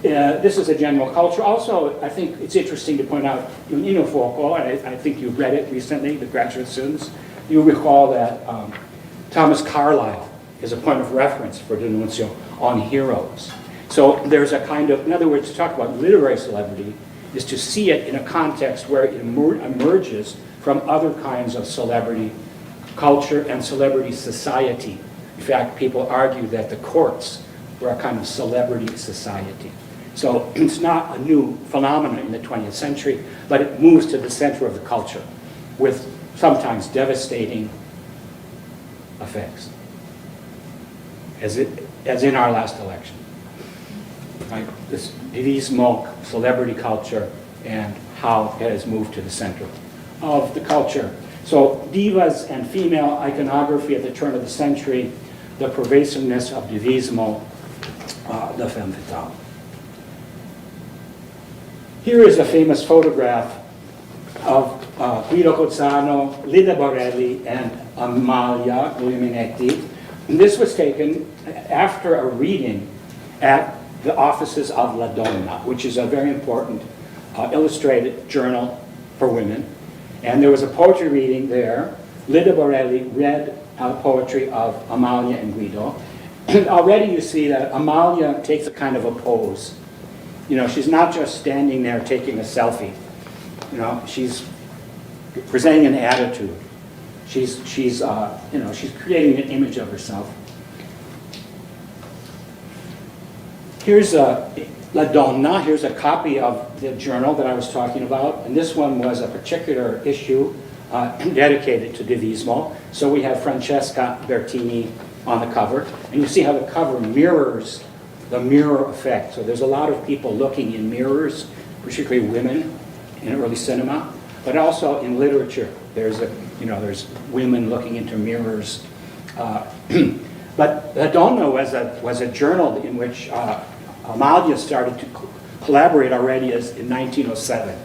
This is a general culture. Also, I think it's interesting to point out, in Il Fuoco, and I think you've read it recently, the graduate students, you recall that Thomas Carlyle is a point of reference for D'Annunzio on heroes. So there's a kind of, in other words, to talk about literary celebrity is to see it in a context where it emerges from other kinds of celebrity culture and celebrity society. In fact, people argue that the courts were a kind of celebrity society. So it's not a new phenomenon in the 20th century, but it moves to the center of the culture with sometimes devastating effects, as in our last election. Right? This divismo, celebrity culture, and how it has moved to the center of the culture. So divas and female iconography at the turn of the century, the pervasiveness of divismo, the femme fatale. Here is a famous photograph of Guido Gozzano, Lida Borelli, and Amalia Guglielminetti. And this was taken after a reading at the offices of La Donna, which is a very important illustrated journal for women. And there was a poetry reading there. Lida Borelli read poetry of Amalia and Guido. And already you see that Amalia takes a kind of a pose. You know, she's not just standing there taking a selfie. You know, she's presenting an attitude. She's creating an image of herself. Here's La Donna. Here's a copy of the journal that I was talking about. And this one was a particular issue dedicated to divismo. So we have Francesca Bertini on the cover. And you see how the cover mirrors the mirror effect. So there's a lot of people looking in mirrors, particularly women in early cinema, but also in literature. There's women looking into mirrors. But La Donna was a journal in which Amalia started to collaborate already in 1907.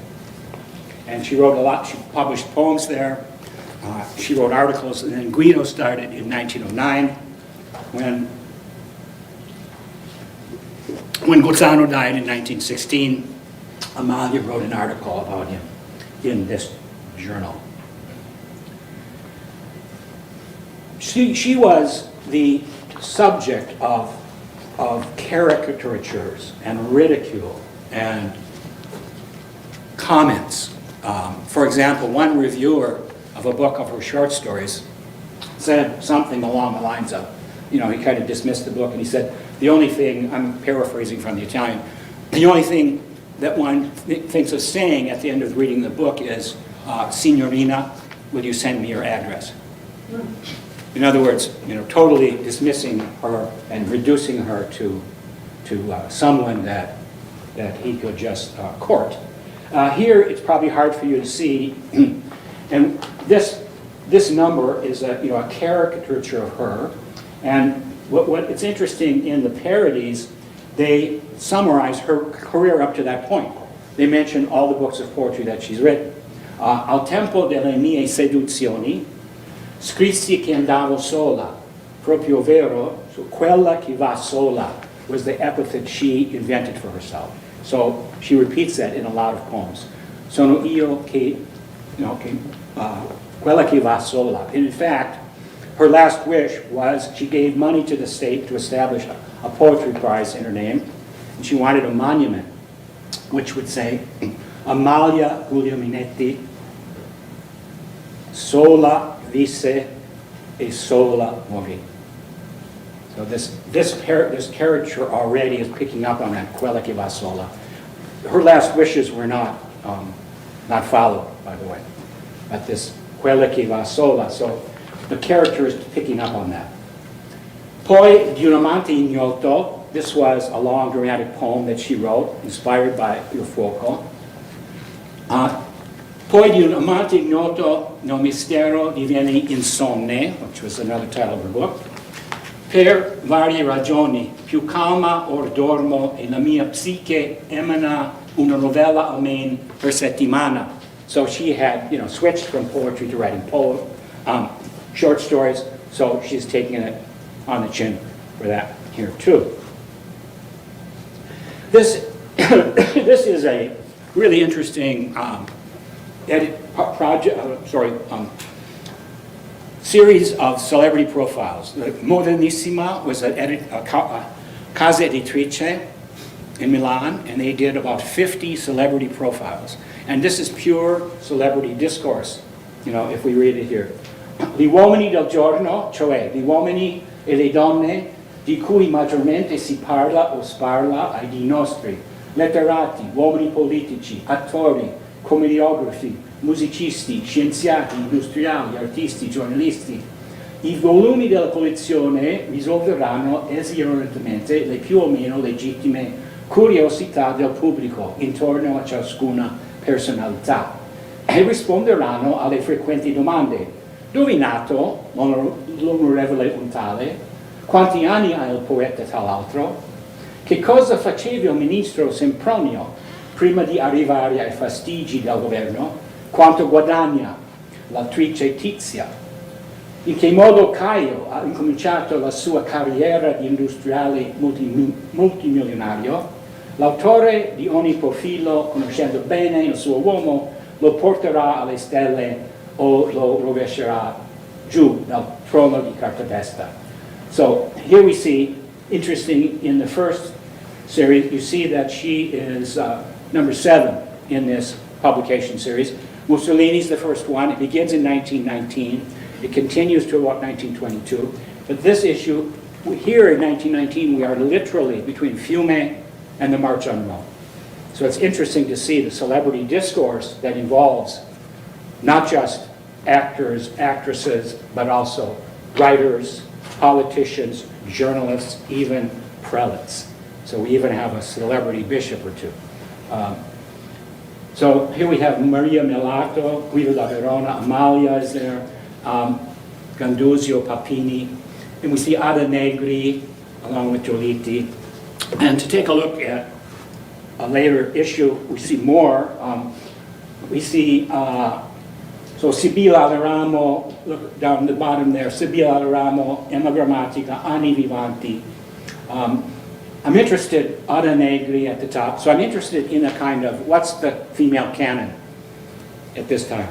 And she wrote a lot, she published poems there, she wrote articles, and then Guido started in 1909 when Gozzano died in 1916. Amalia wrote an article about him in this journal. She was the subject of caricatures and ridicule and comments. For example, one reviewer of a book of her short stories said something along the lines of, he kind of dismissed the book, and he said, the only thing, I'm paraphrasing from the Italian, the only thing that one thinks of saying at the end of reading the book is, Signorina, will you send me your address? In other words, totally dismissing her and reducing her to someone that he could just court. Here, it's probably hard for you to see, and this number is a caricature of her. And what it's interesting in the parodies, they summarize her career up to that point. They mention all the books of poetry that she's written. Al tempo delle mie seduzioni, scrissi che andavo sola, proprio vero, so quella che va sola was the epithet she invented for herself. So she repeats that in a lot of poems. Sono io che, quella che va sola. And in fact, her last wish was she gave money to the state to establish a poetry prize in her name. And she wanted a monument, which would say, Amalia Guglielminetti, sola visse e sola morì. So this caricature already is picking up on that quella che va sola. Her last wishes were not followed, by the way, but this quella che va sola. So the character is picking up on that. Poi di un amante ignoto, this was a long dramatic poem that she wrote, inspired by Il Fuoco. Poi di un amante ignoto nel mistero diviene insonne, which was another title of her book. Per varie ragioni, più calma or dormo e la mia psiche emana una novella almen per settimana. So she had, switched from poetry to writing short stories, so she's taking it on the chin for that here too. This is a really interesting series of celebrity profiles. Modernissima was a casa editrice in Milan, and they did about 50 celebrity profiles. And this is pure celebrity discourse, if we read it here. Gli uomini del giorno, cioè gli uomini e le donne di cui maggiormente si parla o sparla ai di nostri, letterati, uomini politici, attori, commediografi, musicisti, scienziati, industriali, artisti, giornalisti. I volumi della collezione risolveranno esigentemente le più o meno legittime curiosità del pubblico intorno a ciascuna personalità e risponderanno alle frequenti domande. Dove è nato l'onorevole un tale? Quanti anni ha il poeta tal altro? Che cosa faceva il ministro Sempronio prima di arrivare ai fastigi del governo? Quanto guadagna l'attrice Tizia? In che modo Caio ha incominciato la sua carriera di industriale multimilionario? L'autore di ogni profilo, conoscendo bene il suo uomo, lo porterà alle stelle o lo rovescerà giù dal trono di cartapesta. So here we see, interesting, in the first series, you see that she is number 7 in this publication series. Mussolini's the first one. It begins in 1919. It continues to about 1922. But this issue, here in 1919, we are literally between Fiume and the March on Rome. So it's interesting to see the celebrity discourse that involves not just actors, actresses, but also writers, politicians, journalists, even prelates. So we even have a celebrity bishop or two. So here we have Maria Melato, Guido da Verona, Amalia is there, Ganduzio, Papini, and we see Ada Negri along with Giolitti. And to take a look at a later issue, we see more. We see, so Sibilla Aleramo, look down the bottom there, Sibilla Aleramo, Emma Grammatica, Anni Vivanti. I'm interested, Ada Negri at the top, so I'm interested in a kind of, what's the female canon at this time?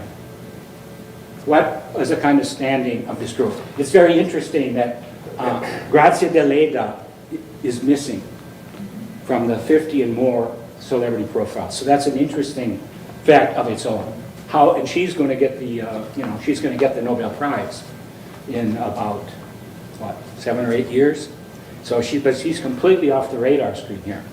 What is a kind of standing of this group? It's very interesting that Grazia Deledda is missing from the 50 and more celebrity profiles. So that's an interesting fact of its own. How, and she's going to get the, she's going to get the Nobel Prize in about, what, 7 or 8 years? So but she's completely off the radar screen here.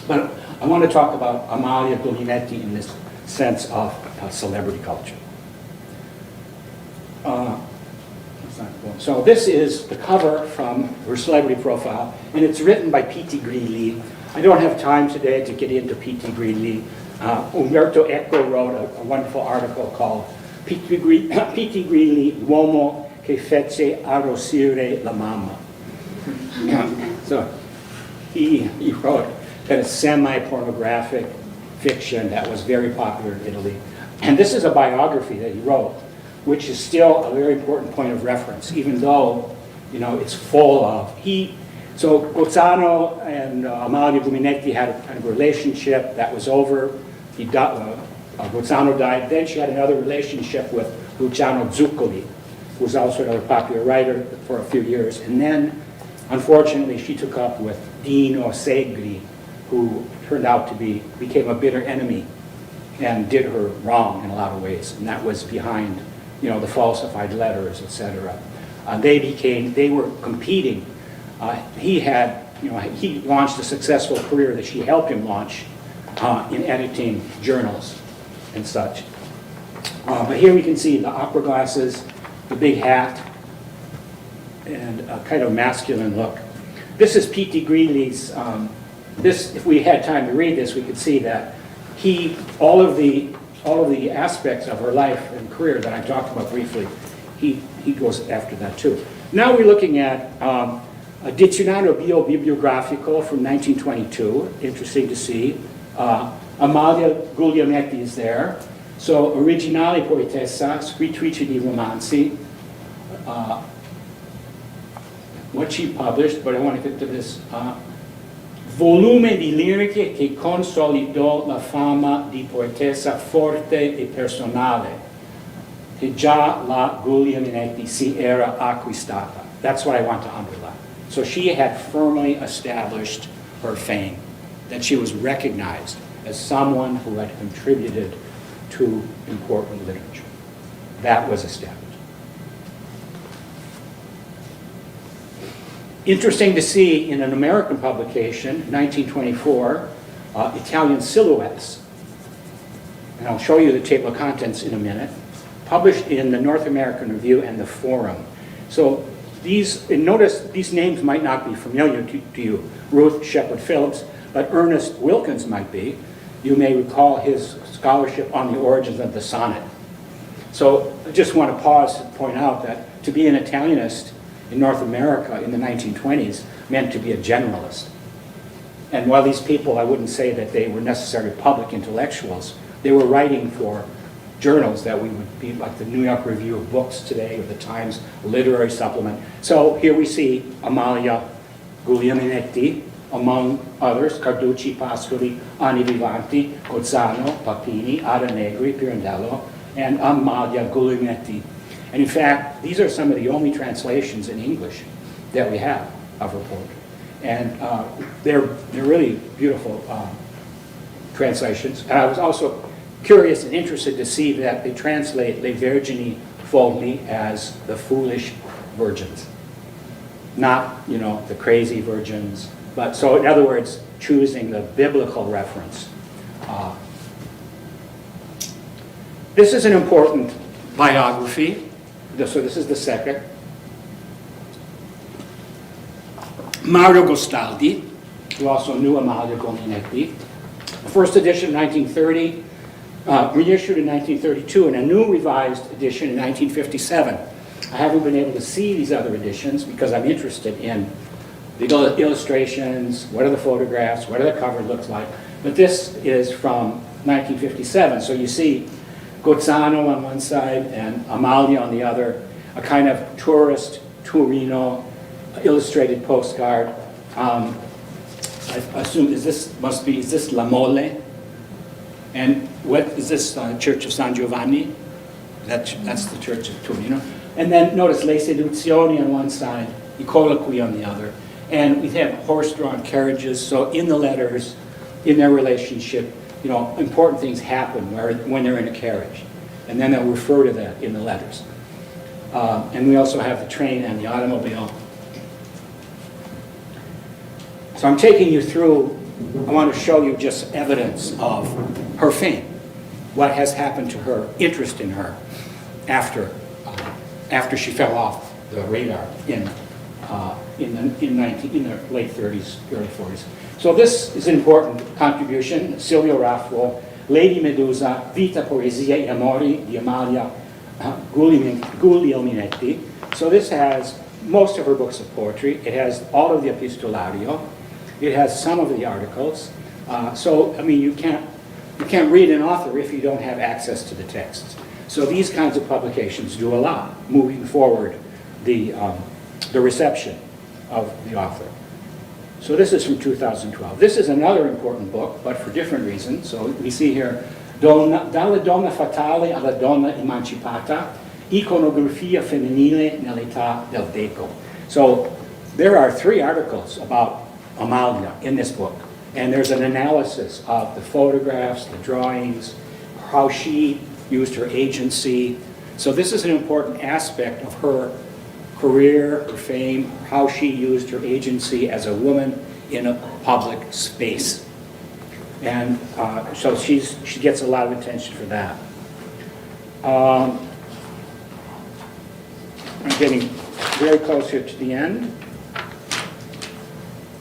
But I want to talk about Amalia Guglielminetti in this sense of celebrity culture. So this is the cover from her celebrity profile, and it's written by P.T. Grilli. I don't have time today to get into P.T. Grilli. Umberto Eco wrote a wonderful article called P.T. Grilli, l'uomo che fece arrossire la mamma. So he wrote a semi-pornographic fiction that was very popular in Italy. And this is a biography that he wrote, which is still a very important point of reference, even though, it's full of, so Gozzano and Amalia Guglielminetti had a kind of relationship that was over. Gozzano died. Then she had another relationship with Luciano Zuccoli, who was also another popular writer for a few years. And then, unfortunately, she took up with Dino Segri, who turned out to became a bitter enemy and did her wrong in a lot of ways. And that was behind, the falsified letters, etc. They were competing. He launched a successful career that she helped him launch in editing journals and such. But here we can see the opera glasses, the big hat, and a kind of masculine look. This is P.T. Grilli's, if we had time to read this, we could see that all of the aspects of her life and career that I talked about briefly, he goes after that too. Now we're looking at a Dizionario Biografico from 1922, interesting to see. Amalia Guglielminetti is there. So, originale poetessa, scrittrice di romanzi. What she published, but I want to get to this. Volume di liriche che consolidò la fama di poetessa forte e personale, che già la Guglielminetti si era acquistata. That's what I want to underline. So she had firmly established her fame, that she was recognized as someone who had contributed to important literature. That was established. Interesting to see in an American publication, 1924, Italian silhouettes. And I'll show you the table of contents in a minute, published in the North American Review and the Forum. So these, and notice these names might not be familiar to you. Ruth Shepard Phillips, but Ernest Wilkins might be. You may recall his scholarship on the origins of the sonnet. So I just want to pause to point out that to be an Italianist in North America in the 1920s meant to be a generalist. And while these people, I wouldn't say that they were necessarily public intellectuals, they were writing for journals that we would be like the New York Review of Books today or the Times Literary Supplement. So here we see Amalia Guglielminetti, among others, Carducci, Pascoli, Ani Vivanti, Gozzano, Papini, Ada Negri, Pirandello, and Amalia Guglielminetti. And in fact, these are some of the only translations in English that we have of her poetry. And they're really beautiful translations. And I was also curious and interested to see that they translate le vergini folli as the foolish virgins. Not, you know, the crazy virgins, but so in other words, choosing the biblical reference. This is an important biography. So this is the second. Mario Gostaldi, who also knew Amalia Guglielminetti. First edition in 1930, reissued in 1932, and a new revised edition in 1957. I haven't been able to see these other editions because I'm interested in the illustrations, what are the photographs, what do the cover looks like. But this is from 1957, so you see Gozzano on one side and Amalia on the other, a kind of tourist Turino illustrated postcard. I assume is this La Mole? And what is this Church of San Giovanni? That's the Church of Turin. And then notice Le Seduzioni on one side, I Colloqui on the other. And we have horse-drawn carriages, so in the letters, in their relationship, you know, important things happen when they're in a carriage. And then they'll refer to that in the letters. And we also have the train and the automobile. So I'm taking you through, I want to show you just evidence of her fame, what has happened to her, interest in her, after she fell off the radar in the late 30s, early 40s. So this is an important contribution. Silvio Raffo, Lady Medusa, Vita, Poesia e Amori di Amalia Guglielminetti. So this has most of her books of poetry. It has all of the epistolario. It has some of the articles. So, I mean, you can't read an author if you don't have access to the texts. So these kinds of publications do a lot, moving forward the reception of the author. So this is from 2012. This is another important book, but for different reasons. So we see here, Dalla donna fatale alla donna emancipata, iconografia femminile nell'età del Deco. So there are 3 articles about Amalia in this book. And there's an analysis of the photographs, the drawings, how she used her agency. So this is an important aspect of her career, her fame, how she used her agency as a woman in a public space. And so she gets a lot of attention for that. I'm getting very close here to the end.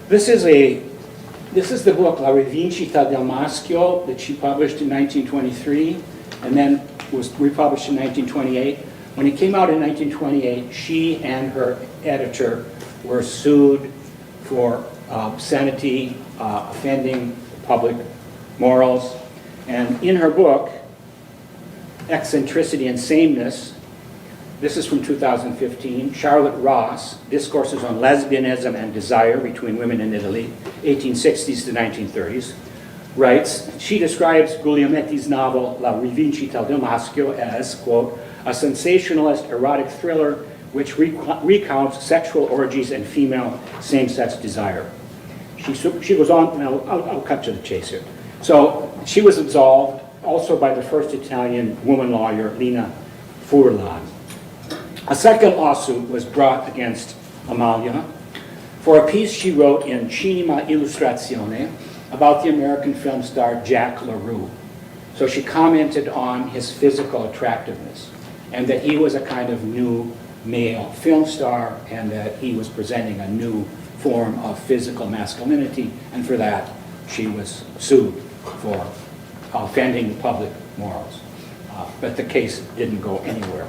This is the book La Rivincita del Maschio that she published in 1923 and then was republished in 1928. When it came out in 1928, she and her editor were sued for obscenity, offending public morals. And in her book, Eccentricity and Sameness, this is from 2015, Charlotte Ross, Discourses on Lesbianism and Desire Between Women in Italy, 1860s to 1930s, writes, she describes Guglielminetti's novel La Rivincita del Maschio as, quote, a sensationalist erotic thriller which recounts sexual orgies and female same-sex desire. She goes on, and I'll cut to the chase here. So she was absolved also by the first Italian woman lawyer, Lina Furlan. A second lawsuit was brought against Amalia for a piece she wrote in Cinema Illustrazione about the American film star Jack LaRue. So she commented on his physical attractiveness and that he was a kind of new male film star and that he was presenting a new form of physical masculinity, and for that she was sued for offending public morals. But the case didn't go anywhere.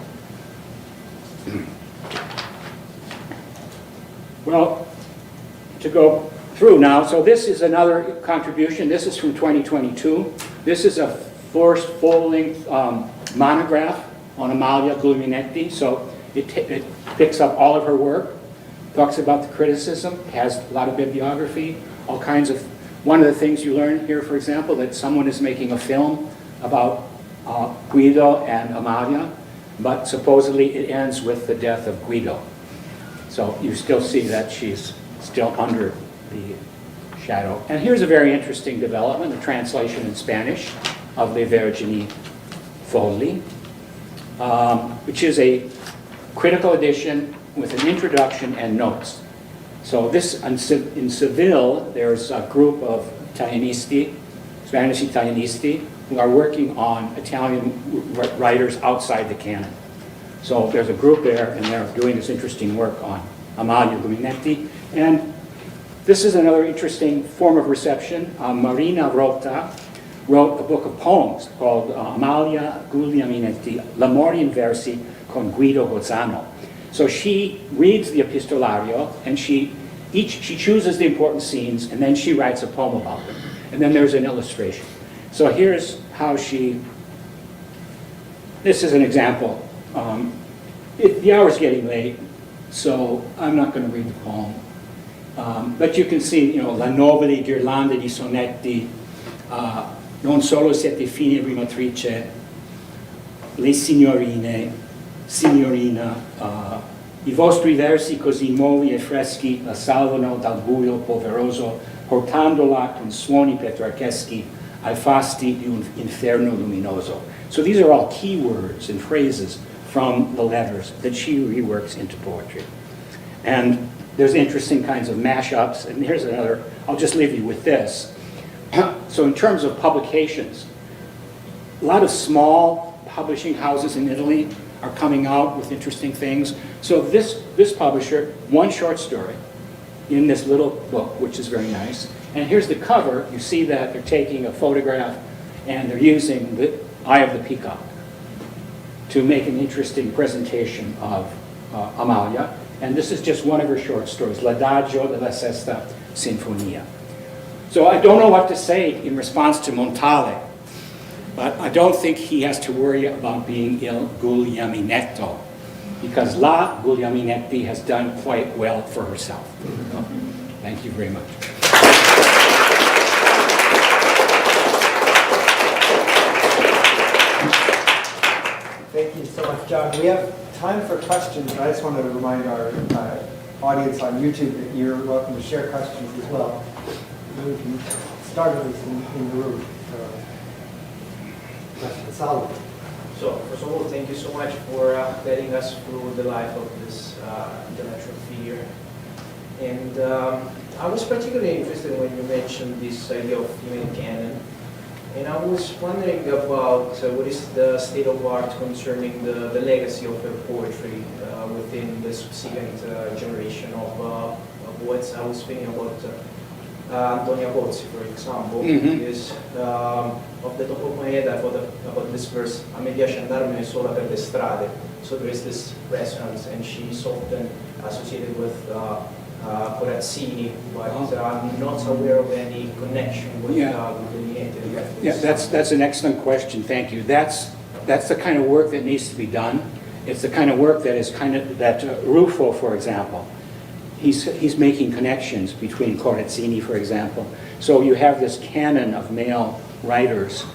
Well, to go through now, so this is another contribution. This is from 2022. This is a first full-length monograph on Amalia Guglielminetti. So it picks up all of her work, talks about the criticism, has a lot of bibliography, all kinds of. One of the things you learn here, for example, that someone is making a film about Guido and Amalia, but supposedly it ends with the death of Guido. So you still see that she's still under the shadow. And here's a very interesting development, a translation in Spanish of the Vergini folli, which is a critical edition with an introduction and notes. So this, in Seville, there's a group of Italianisti, Spanish Italianisti, who are working on Italian writers outside the canon. So there's a group there, and they're doing this interesting work on Amalia Guglielminetti. And this is another interesting form of reception. Marina Rota wrote a book of poems called Amalia Guglielminetti, L'amore in versi con Guido Gozzano. So she reads the epistolario, and she chooses the important scenes, and then she writes a poem about them. And then there's an illustration. So here's how this is an example. The hour's getting late, so I'm not going to read the poem. But you can see, la nobili ghirlanda di sonnetti, non solo siete fine rimatrice, le signorine, signorina, i vostri versi così nuovi e freschi la salvano dal buio polveroso, portandola con suoni petrarcheschi ai fasti di un inferno luminoso. So these are all keywords and phrases from the letters that she reworks into poetry. And there's interesting kinds of mashups, and here's another, I'll just leave you with this. So in terms of publications, a lot of small publishing houses in Italy are coming out with interesting things. So this publisher, one short story in this little book, which is very nice. And here's the cover. You see that they're taking a photograph and they're using the eye of the peacock to make an interesting presentation of Amalia. And this is just one of her short stories, L'Adagio della Sesta Sinfonia. So I don't know what to say in response to Montale, but I don't think he has to worry about being il Guglielminetto, because La Guglielminetti has done quite well for herself. So, thank you very much. Thank you so much, John. We have time for questions. I just want to remind our audience on YouTube that you're welcome to share questions as well. We can start with this in the room. Solid. So, first of all, thank you so much for letting us through the life of this intellectual figure. And I was particularly interested when you mentioned this idea of female canon. And I was wondering about what is the state of art concerning the legacy of her poetry within the subsequent generation of poets. I was thinking about Antonia Pozzi, for example, is off the top of my head I thought about this verse, a me piace andarmene sola per le strade. So there is this resonance, and she's often associated with Corazzini, but I'm not aware of any connection with Guglielminetti. Yeah, that's an excellent question. Thank you. That's the kind of work that needs to be done. It's the kind of work that is that Ruffo, for example, he's making connections between Corazzini, for example. So you have this canon of male writers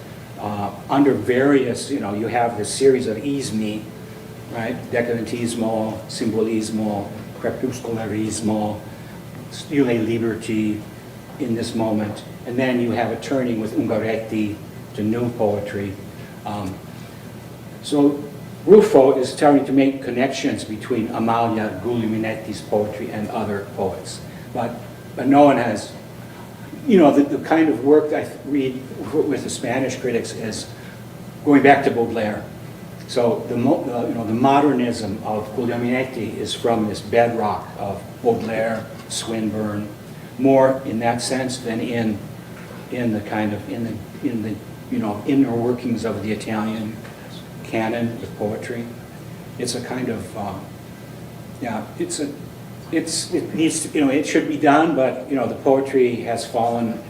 under various, you have this series of ismi, right? Decadentismo, simbolismo, crepuscularismo, stile liberty in this moment. And then you have a turning with Ungaretti to new poetry. So Ruffo is starting to make connections between Amalia Guglielminetti's poetry and other poets. But no one has, you know, the kind of work I read with the Spanish critics is going back to Baudelaire. So the modernism of Guglielminetti is from this bedrock of Baudelaire, Swinburne, more in that sense than in the kind of in the you know, inner workings of the Italian canon of poetry. It's a kind of yeah, it needs to, you know, it should be done, but you know, the poetry has fallen,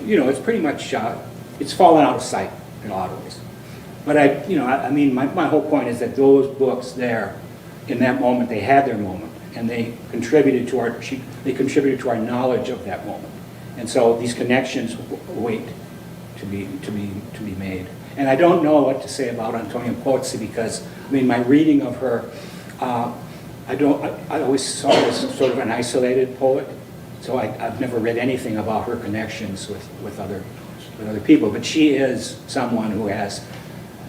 you know, it's pretty much it's fallen out of sight in a lot of ways. But I mean, my whole point is that those books there, in that moment, they had their moment, and they contributed to our knowledge of that moment. And so these connections wait to be made. And I don't know what to say about Antonia Pozzi, because I mean, my reading of her, I always saw her as sort of an isolated poet. So I've never read anything about her connections with other people. But she is someone who has,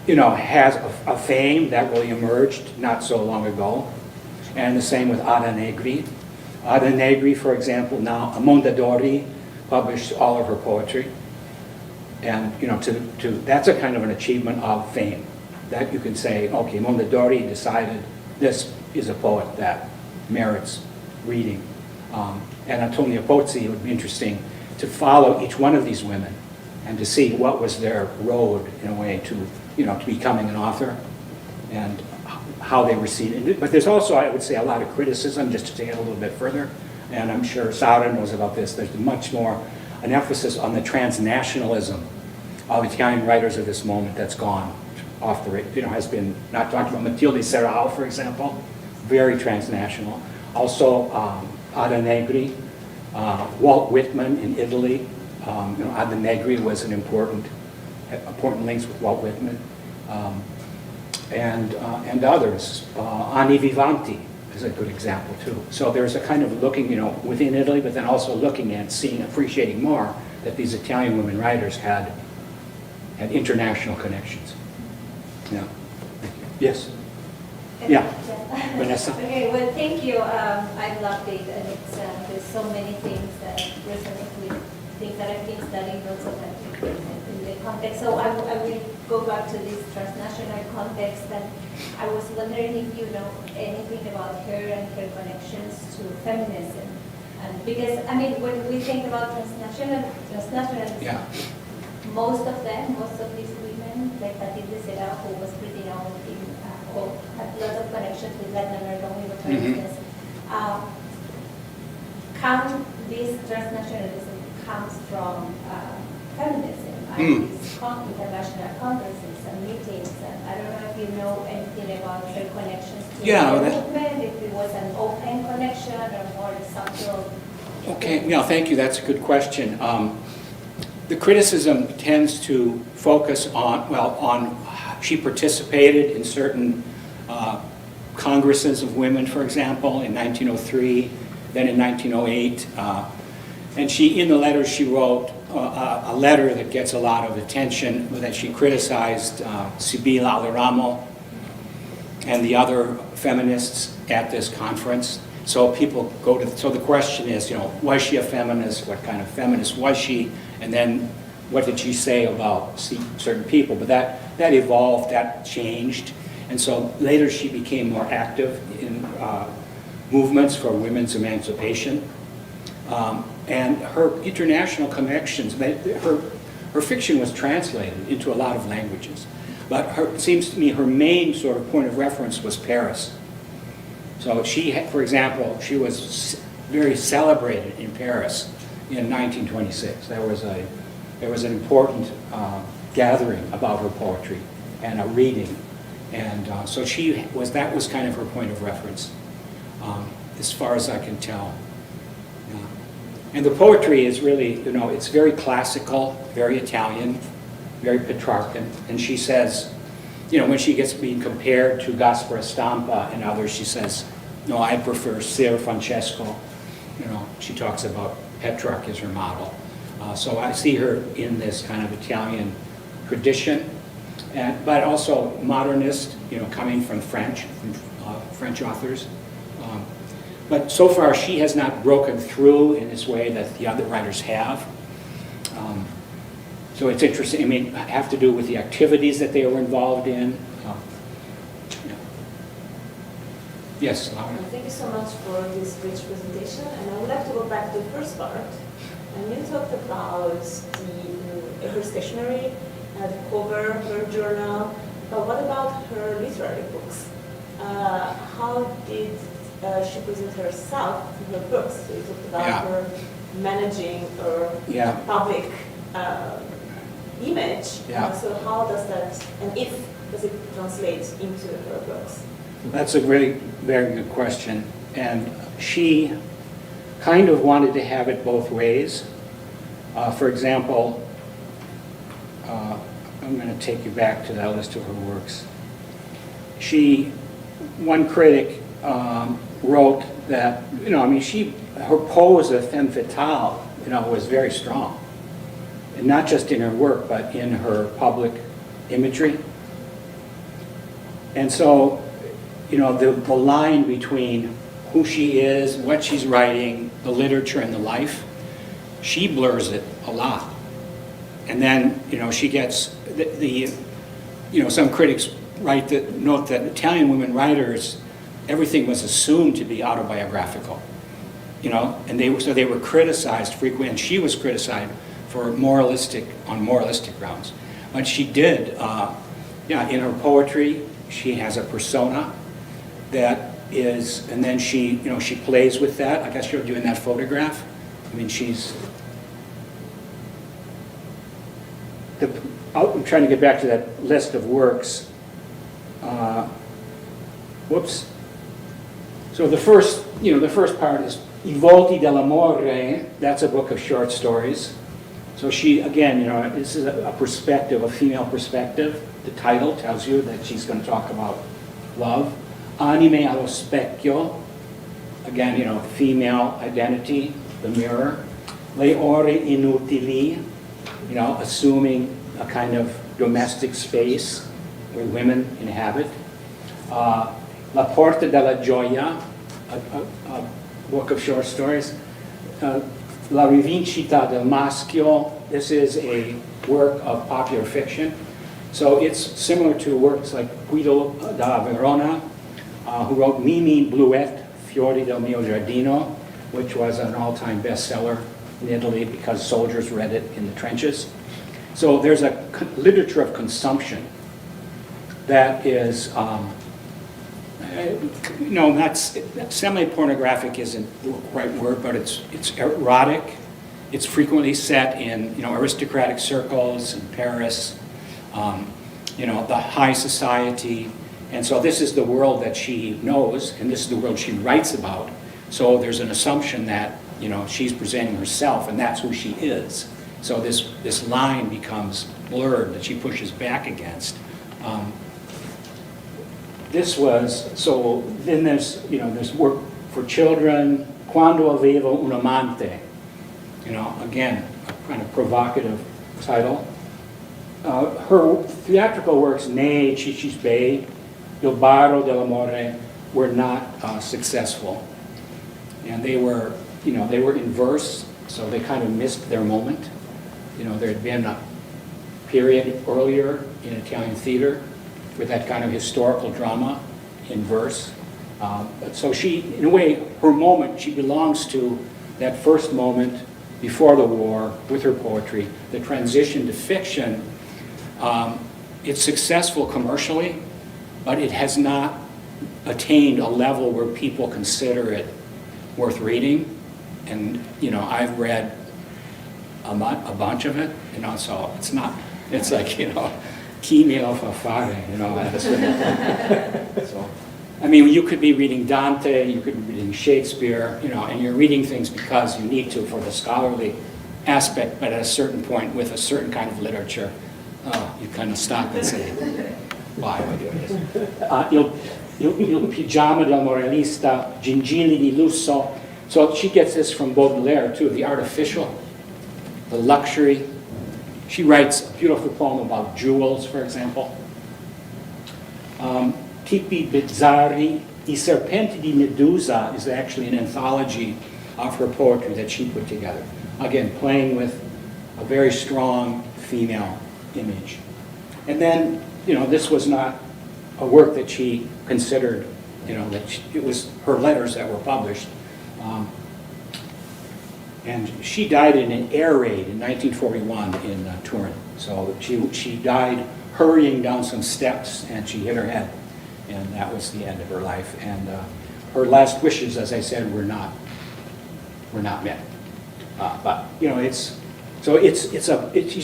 you know, has a fame that really emerged not so long ago. And the same with Ada Negri. Ada Negri, for example, now Mondadori published all of her poetry. And, you know, that's a kind of an achievement of fame. That you can say, okay, Mondadori decided this is a poet that merits reading. And Antonia Pozzi, it would be interesting to follow each one of these women and to see what was their road, in a way, to, you know, to becoming an author, and how they received it. But there's also, I would say, a lot of criticism, just to take it a little bit further, and I'm sure Sara knows about this. There's much more an emphasis on the transnationalism of Italian writers of this moment that's gone off the radar. You know, has been not talked about. Matilde Serao, for example, very transnational. Also, Ada Negri, Walt Whitman in Italy. You know, Ada Negri was an important links with Walt Whitman, and others. Ani Vivanti is a good example too. So there's a kind of looking, you know, within Italy, but then also looking at, seeing, appreciating more that these Italian women writers had international connections. Yeah. Yes. Yeah. Vanessa. Okay, well, thank you. I loved it, and it's there's so many things that resonate with things that I've been studying also in the context. So I will go back to this transnational context, and I was wondering if you know anything about her and her connections to feminism, and because I mean, when we think about transnationalism, Yeah. most of these women, like Matilde Serao, who was pretty known in, or had lots of connections with Latin American women, for instance, this transnationalism comes from feminism and these international congresses and meetings, and I don't know if you know anything about her connections to the movement, if it was an open connection or more subtle. Okay, yeah, thank you. That's a good question. The criticism tends to focus on she participated in certain congresses of women, for example, in 1903, then in 1908. And she, in the letters she wrote, a letter that gets a lot of attention, that she criticized Sibilla Aleramo and the other feminists at this conference. So people go to, so the question is, you know, was she a feminist? What kind of feminist was she? And then what did she say about certain people? But that evolved, that changed. And so later she became more active in movements for women's emancipation. And her international connections, her fiction was translated into a lot of languages. But it seems to me her main sort of point of reference was Paris. So she, for example, she was very celebrated in Paris in 1926. There was an important gathering about her poetry and a reading. And so that was kind of her point of reference, as far as I can tell. And the poetry is really, you know, it's very classical, very Italian, very Petrarchan. And she says, you know, when she gets being compared to Gaspara Stampa and others, she says, no, I prefer Ser Francesco. You know, she talks about Petrarch as her model. So I see her in this kind of Italian tradition, but also modernist, you know, coming from French authors. But so far, she has not broken through in this way that the other writers have. So it's interesting. I mean, have to do with the activities that they were involved in. Yeah. Yes, Laura. Thank you so much for this rich presentation. And I would like to go back to the first part. And you talked about her stationery, the cover, her journal. But what about her literary books? How did she present herself in her books? So you talked about her managing her public image. So how does that, and if does it translate into her books? That's a very good question. And she kind of wanted to have it both ways. For example, I'm going to take you back to that list of her works. One critic wrote that, her pose of femme fatale, was very strong. And not just in her work, but in her public imagery. And so, the line between who she is, what she's writing, the literature and the life, she blurs it a lot. And then, she gets some critics note that Italian women writers, everything was assumed to be autobiographical, and they were criticized frequently, and she was criticized for on moralistic grounds. But she did, in her poetry, she has a persona that is, and then she plays with that. I guess you're doing that photograph. I mean, I'm trying to get back to that list of works. Whoops. So the first part is I volti dell'amore. That's a book of short stories. So she, again, this is a perspective, a female perspective. The title tells you that she's going to talk about love. Anime allo specchio. Again, female identity, the mirror. Le ore inutili. Assuming a kind of domestic space where women inhabit. La porta della gioia, a book of short stories. La rivincita del maschio. This is a work of popular fiction. So it's similar to works like Guido da Verona, who wrote Mimi Bluet, Fiori del mio giardino, which was an all-time bestseller in Italy because soldiers read it in the trenches. So there's a literature of consumption that is, that's semi-pornographic isn't the right word, but it's erotic. It's frequently set in aristocratic circles in Paris, the high society, and so this is the world that she knows, and this is the world she writes about. So there's an assumption that she's presenting herself, and that's who she is. So this line becomes blurred that she pushes back against. Then there's work for children. Quando avevo un amante. Again, a kind of provocative title. Her theatrical works, Nei, Cici's Bay, Il Barro dell'Amore, were not successful. And they were in verse, so they kind of missed their moment. There had been a period earlier in Italian theater with that kind of historical drama in verse. So she, in a way, her moment, she belongs to that first moment before the war with her poetry. The transition to fiction, it's successful commercially, but it has not attained a level where people consider it worth reading. And, I've read a bunch of it, so it's like, chi me lo fa fare, So, I mean, you could be reading Dante, you could be reading Shakespeare, and you're reading things because you need to for the scholarly aspect, but at a certain point with a certain kind of literature, you kind of stop and say, why am I doing this? Il pigiama del moralista, gingilli di lusso. So she gets this from Baudelaire too, the artificial, the luxury. She writes a beautiful poem about jewels, for example. Tipi bizzarri, I serpenti di Medusa is actually an anthology of her poetry that she put together. Again, playing with a very strong female image. And then, this was not a work that she considered, it was her letters that were published. And she died in an air raid in 1941 in Turin. So she died hurrying down some steps, and she hit her head, and that was the end of her life. And her last wishes, as I said, were not met. But she's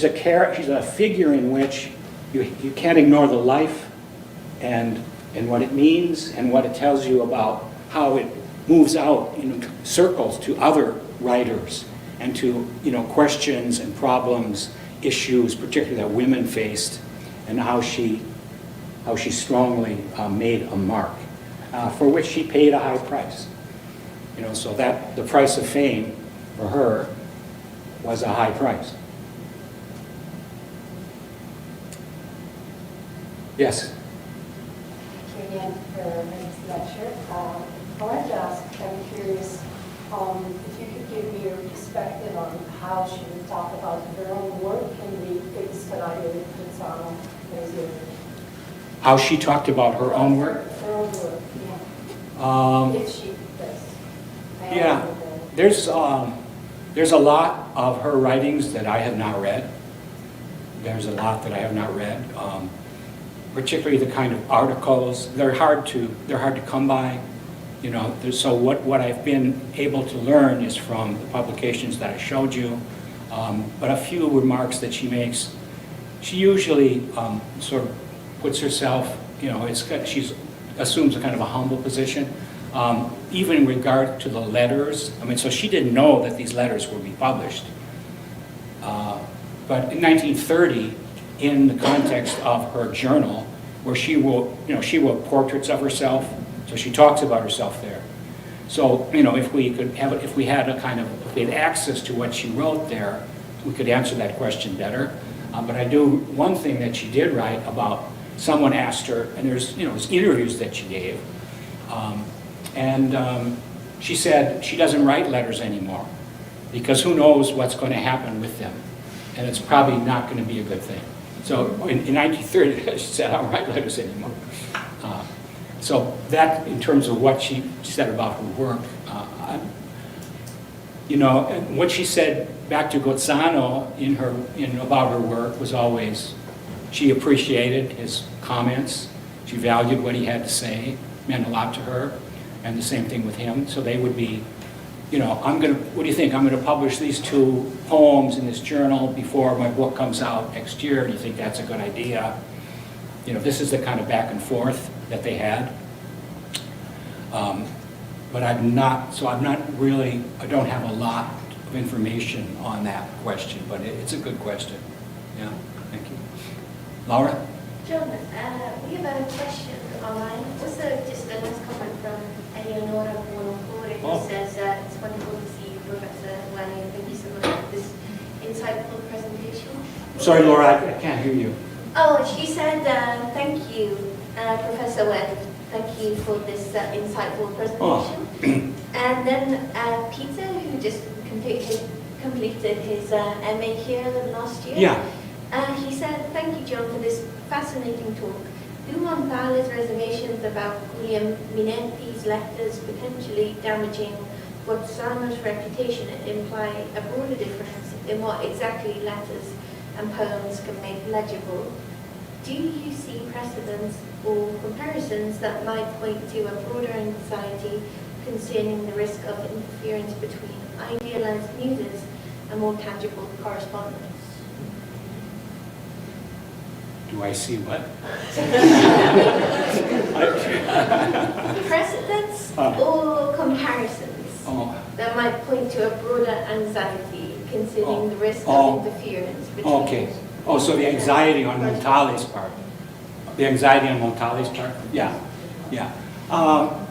a figure in which you can't ignore the life and what it means and what it tells you about how it moves out in circles to other writers and to questions and problems, issues, particularly that women faced, and how she strongly made a mark, for which she paid a high price. So that the price of fame for her was a high price. Yes. Thank you again for this lecture. I wanted to ask, I'm curious, if you could give me your perspective on how she would talk about her own work in the Epistolario di Gozzano Museum. How she talked about her own work? Her own work, yeah. If she does. Yeah, there's a lot of her writings that I have not read. There's a lot that I have not read, particularly the kind of articles. They're hard to come by. So what I've been able to learn is from the publications that I showed you, but a few remarks that she makes. She usually sort of puts herself, she assumes a kind of a humble position, even in regard to the letters. So she didn't know that these letters would be published. But in 1930, in the context of her journal, where she wrote portraits of herself, so she talks about herself there. So, if we had access to what she wrote there, we could answer that question better. But I do, one thing that she did write about, someone asked her, and there's interviews that she gave, she said she doesn't write letters anymore because who knows what's going to happen with them, and it's probably not going to be a good thing. So in 1930, she said, I don't write letters anymore. So that, in terms of what she said about her work, and what she said back to Gozzano about her work was always, she appreciated his comments, she valued what he had to say, meant a lot to her, and the same thing with him. So they would be, what do you think? I'm going to publish these 2 poems in this journal before my book comes out next year. Do you think that's a good idea? This is the kind of back and forth that they had. But I don't have a lot of information on that question, but it's a good question. Yeah, thank you. Laura? John, we have a question online. Just a nice comment from Eleonora Buonocore, who says it's wonderful to see you, Professor Wani, and thank you so much for this insightful presentation. Sorry, Laura, I can't hear you. Oh, she said thank you, Professor Wen. Thank you for this insightful presentation. Oh. And then Peter, who just completed his MA here last year. Yeah. He said, thank you, John, for this fascinating talk. Do Montale's reservations about Guglielminetti's letters potentially damaging Gozzano's reputation imply a broader difference in what exactly letters and poems can make legible? Do you see precedents or comparisons that might point to a broader anxiety concerning the risk of interference between idealized muses and more tangible correspondence? Do I see what? Precedents or comparisons that might point to a broader anxiety concerning the risk of interference between... Okay. So the anxiety on Montale's part. The anxiety on Montale's part? Yeah. Wow.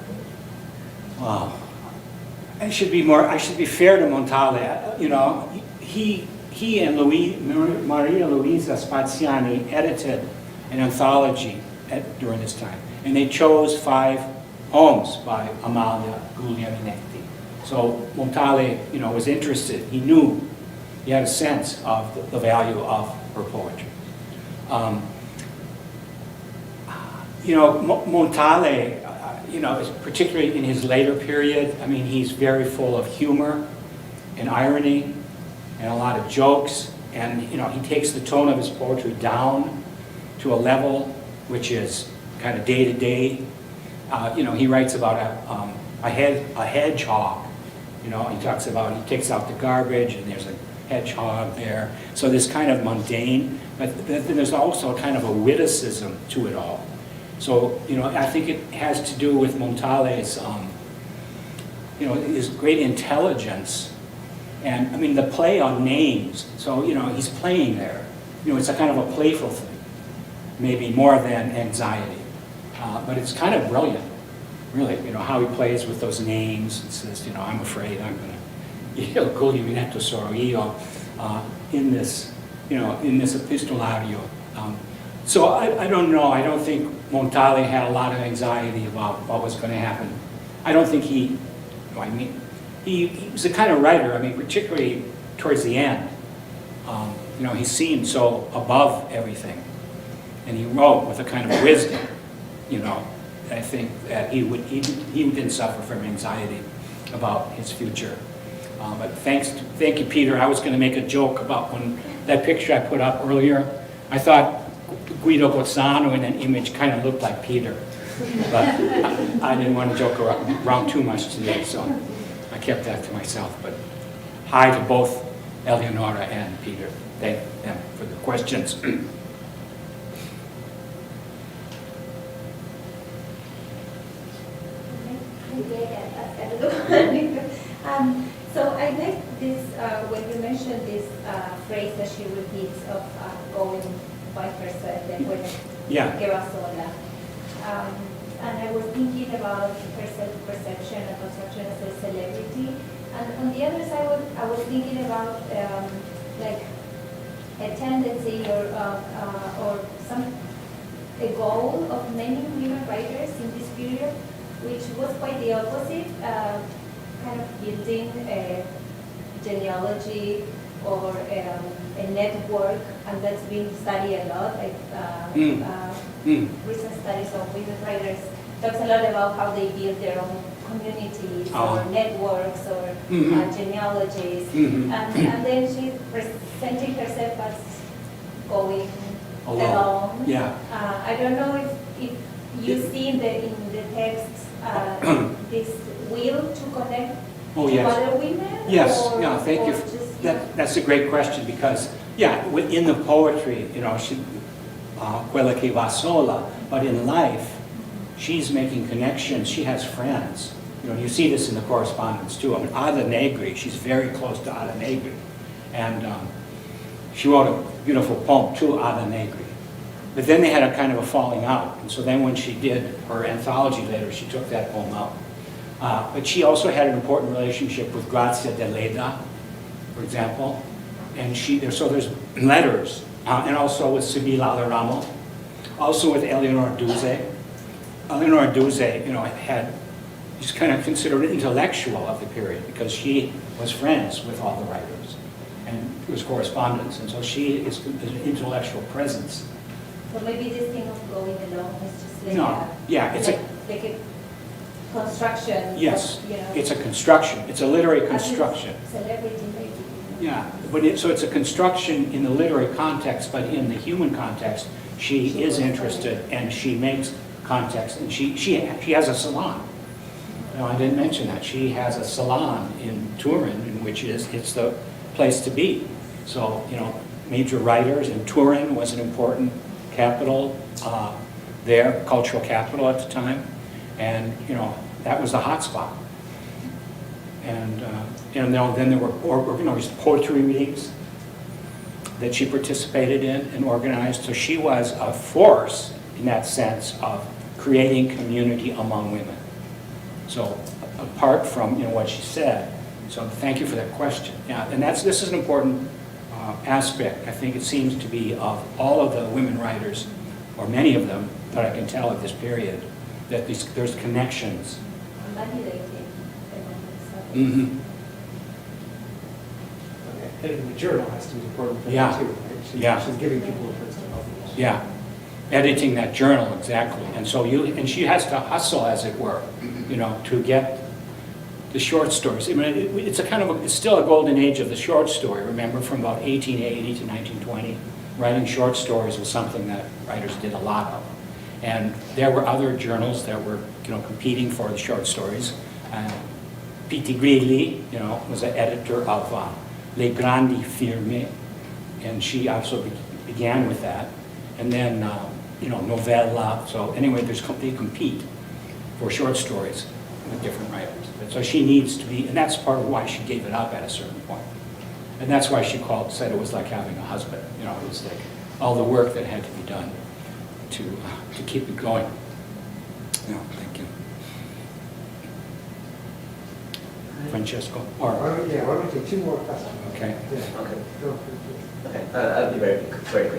I should be fair to Montale. He and Maria Luisa Spaziani edited an anthology during this time, and they chose 5 poems by Amalia Guglielminetti. So Montale, was interested. He knew He had a sense of the value of her poetry. Montale, particularly in his later period, I mean, he's very full of humor and irony and a lot of jokes, and he takes the tone of his poetry down to a level which is kind of day to day. He writes about a hedgehog. He talks about, he takes out the garbage and there's a hedgehog there. So this kind of mundane, but then there's also kind of a witticism to it all. So, I think it has to do with Montale's, his great intelligence. And, I mean, the play on names. So, he's playing there. It's a kind of a playful thing, maybe more than anxiety. But it's kind of brilliant, really, how he plays with those names. It says, I'm afraid I'm going to, Guglielminetti sono io, in this epistolario. So I don't know. I don't think Montale had a lot of anxiety about what was going to happen. I don't think he was the kind of writer, particularly towards the end, he seemed so above everything. And he wrote with a kind of wisdom, I think that he didn't suffer from anxiety about his future. But thank you, Peter. I was going to make a joke about that picture I put up earlier. I thought Guido Gozzano in an image kind of looked like Peter. But I didn't want to joke around too much today, so I kept that to myself. But hi to both Eleonora and Peter. Thank them for the questions. So I like this, when you mentioned this phrase that she repeats of going by herself, and when que va sola. And I was thinking about her self-perception and construction as a celebrity. And on the other side, I was thinking about like a tendency or a goal of many women writers in this period, which was quite the opposite, kind of building a genealogy or a network, and that's being studied a lot. Like recent studies of women writers talks a lot about how they build their own communities or networks or genealogies, and then she's presenting herself as going alone. I don't know if you see in the texts this will to connect to other women. Thank you. That's a great question, because within the poetry, she quella che va sola, but in life, she's making connections. She has friends. You see this in the correspondence too. Ada Negri, she's very close to Ada Negri, and she wrote a beautiful poem to Ada Negri. But then they had a kind of a falling out, and so then when she did her anthology later, she took that poem out. But she also had an important relationship with Grazia Deledda, for example, and so there's letters, and also with Sibilla Aleramo, also with Eleonora Duse. Eleonora Duse, she's kind of considered an intellectual of the period because she was friends with all the writers, and it was correspondence, and so she is an intellectual presence. So maybe this thing of going alone is just like like a construction. Yes, it's a construction. It's a literary construction. Celebrity, maybe. But so it's a construction in the literary context, but in the human context, she is interested and she makes context, and she has a salon. I didn't mention that. She has a salon in Turin, it's the place to be. So, major writers, and Turin was an important capital there, cultural capital at the time, and that was the hot spot. And then there were organized poetry readings that she participated in and organized. So she was a force in that sense of creating community among women. So apart from what she said, so thank you for that question. And this is an important aspect. I think it seems to be of all of the women writers, or many of them that I can tell at this period, that there's connections. editing the journal has to be important for Yeah. her too, right? Yeah. She's giving people a place to publish. Yeah, editing that journal, exactly. And so and she has to hustle, as it were, to get the short stories. I mean, it's it's still a golden age of the short story, remember, from about 1880 to 1920. Writing short stories was something that writers did a lot of. And there were other journals that were, competing for the short stories. Pitti Grilli, was an editor of Le Grandi Firme, and she also began with that. And then, novella. So anyway, they compete for short stories with different writers. So she needs to be, and that's part of why she gave it up at a certain point. And that's why she said it was like having a husband. It was like all the work that had to be done to keep it going. Thank you. Francesco? Why don't we take two more questions? Okay. Yeah. Okay. Go for it. Okay, I'll be very quick.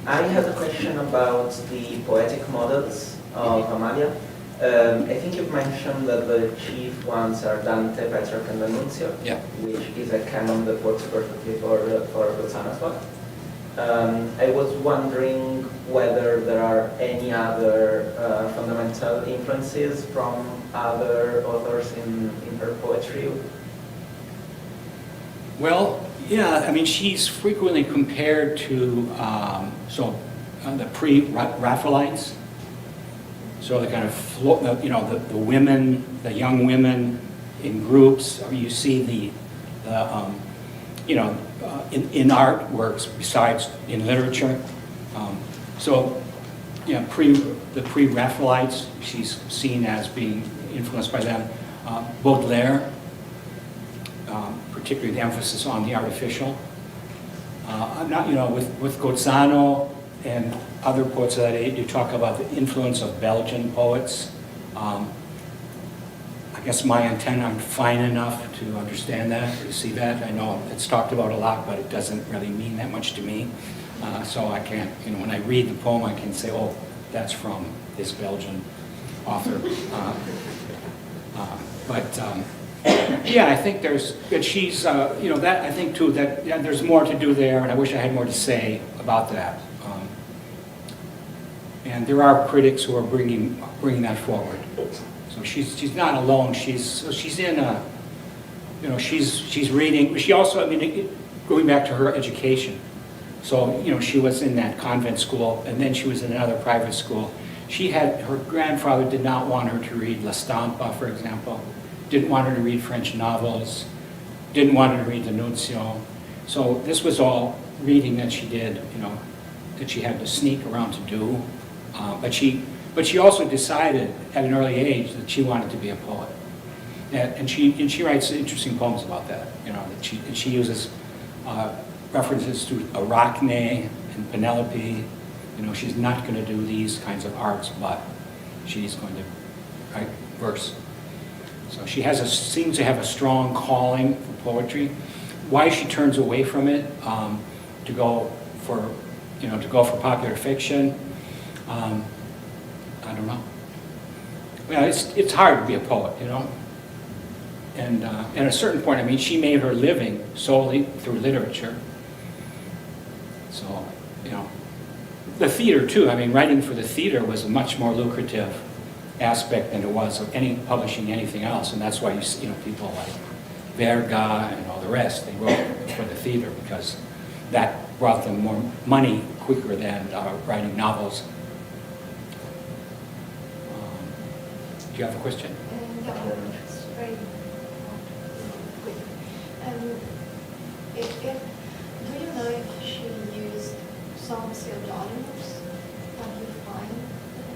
I have a question about the poetic models of Amalia. I think you've mentioned that the chief ones are Dante, Petrarch, and D'Annunzio, Yeah. which is a canon that works perfectly for Gozzano as well. I was wondering whether there are any other fundamental influences from other authors in her poetry. Well, yeah, I mean, she's frequently compared to the pre-Raphaelites. So the kind of, the women, the young women in groups. You see in artworks besides in literature. The pre-Raphaelites, she's seen as being influenced by them. Baudelaire, particularly the emphasis on the artificial. With Gozzano and other poets of that age, you talk about the influence of Belgian poets. I guess my antenna aren't fine enough to understand that, to see that. I know it's talked about a lot, but it doesn't really mean that much to me. So I can't, when I read the poem, I can say, oh, that's from this Belgian author. Yeah, I think she's, that I think too, that there's more to do there, and I wish I had more to say about that. And there are critics who are bringing that forward. So she's not alone. She's in a, she's reading. She also, going back to her education. So she was in that convent school, and then she was in another private school. Her grandfather did not want her to read La Stampa, for example. Didn't want her to read French novels. Didn't want her to read D'Annunzio. So this was all reading that she did, that she had to sneak around to do. But she also decided at an early age that she wanted to be a poet. And she writes interesting poems about that. That she uses references to Arachne and Penelope. She's not going to do these kinds of arts, but she's going to write verse. So she seems to have a strong calling for poetry. Why she turns away from it to go for popular fiction, I don't know. Well, it's hard to be a poet, And at a certain point, she made her living solely through literature. So, the theater too. Writing for the theater was a much more lucrative aspect than it was of publishing anything else, and that's why you see, people like Verga and all the rest, they wrote for the theater because that brought them more money quicker than writing novels. Do you have a question? Yeah, it's very quick. Do you know if she used some pseudonyms? Can you find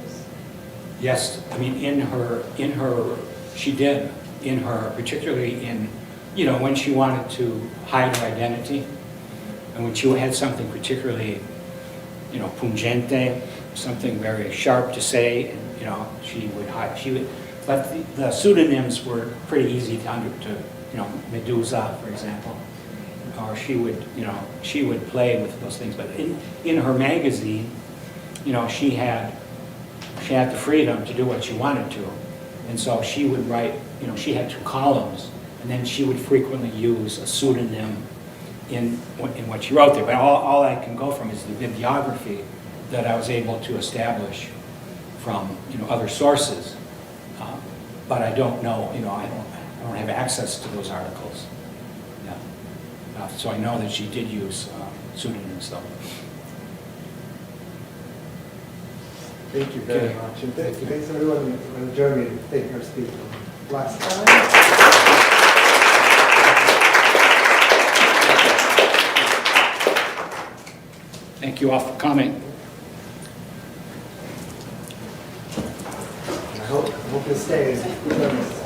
those? Yes, she did, particularly in, when she wanted to hide her identity, and when she had something particularly, pungente, something very sharp to say, she would hide. But the pseudonyms were pretty easy to Medusa, for example, or she would play with those things. But in her magazine, she had the freedom to do what she wanted to, and so she would write. She had 2 columns And then she would frequently use a pseudonym in what she wrote there. But all I can go from is the bibliography that I was able to establish from other sources. But I don't know, I don't have access to those articles. Yeah. So I know that she did use pseudonyms though. Thank you very much. And thanks everyone for joining me. Thank our speaker last time. Thank you all for coming. I hope you'll stay.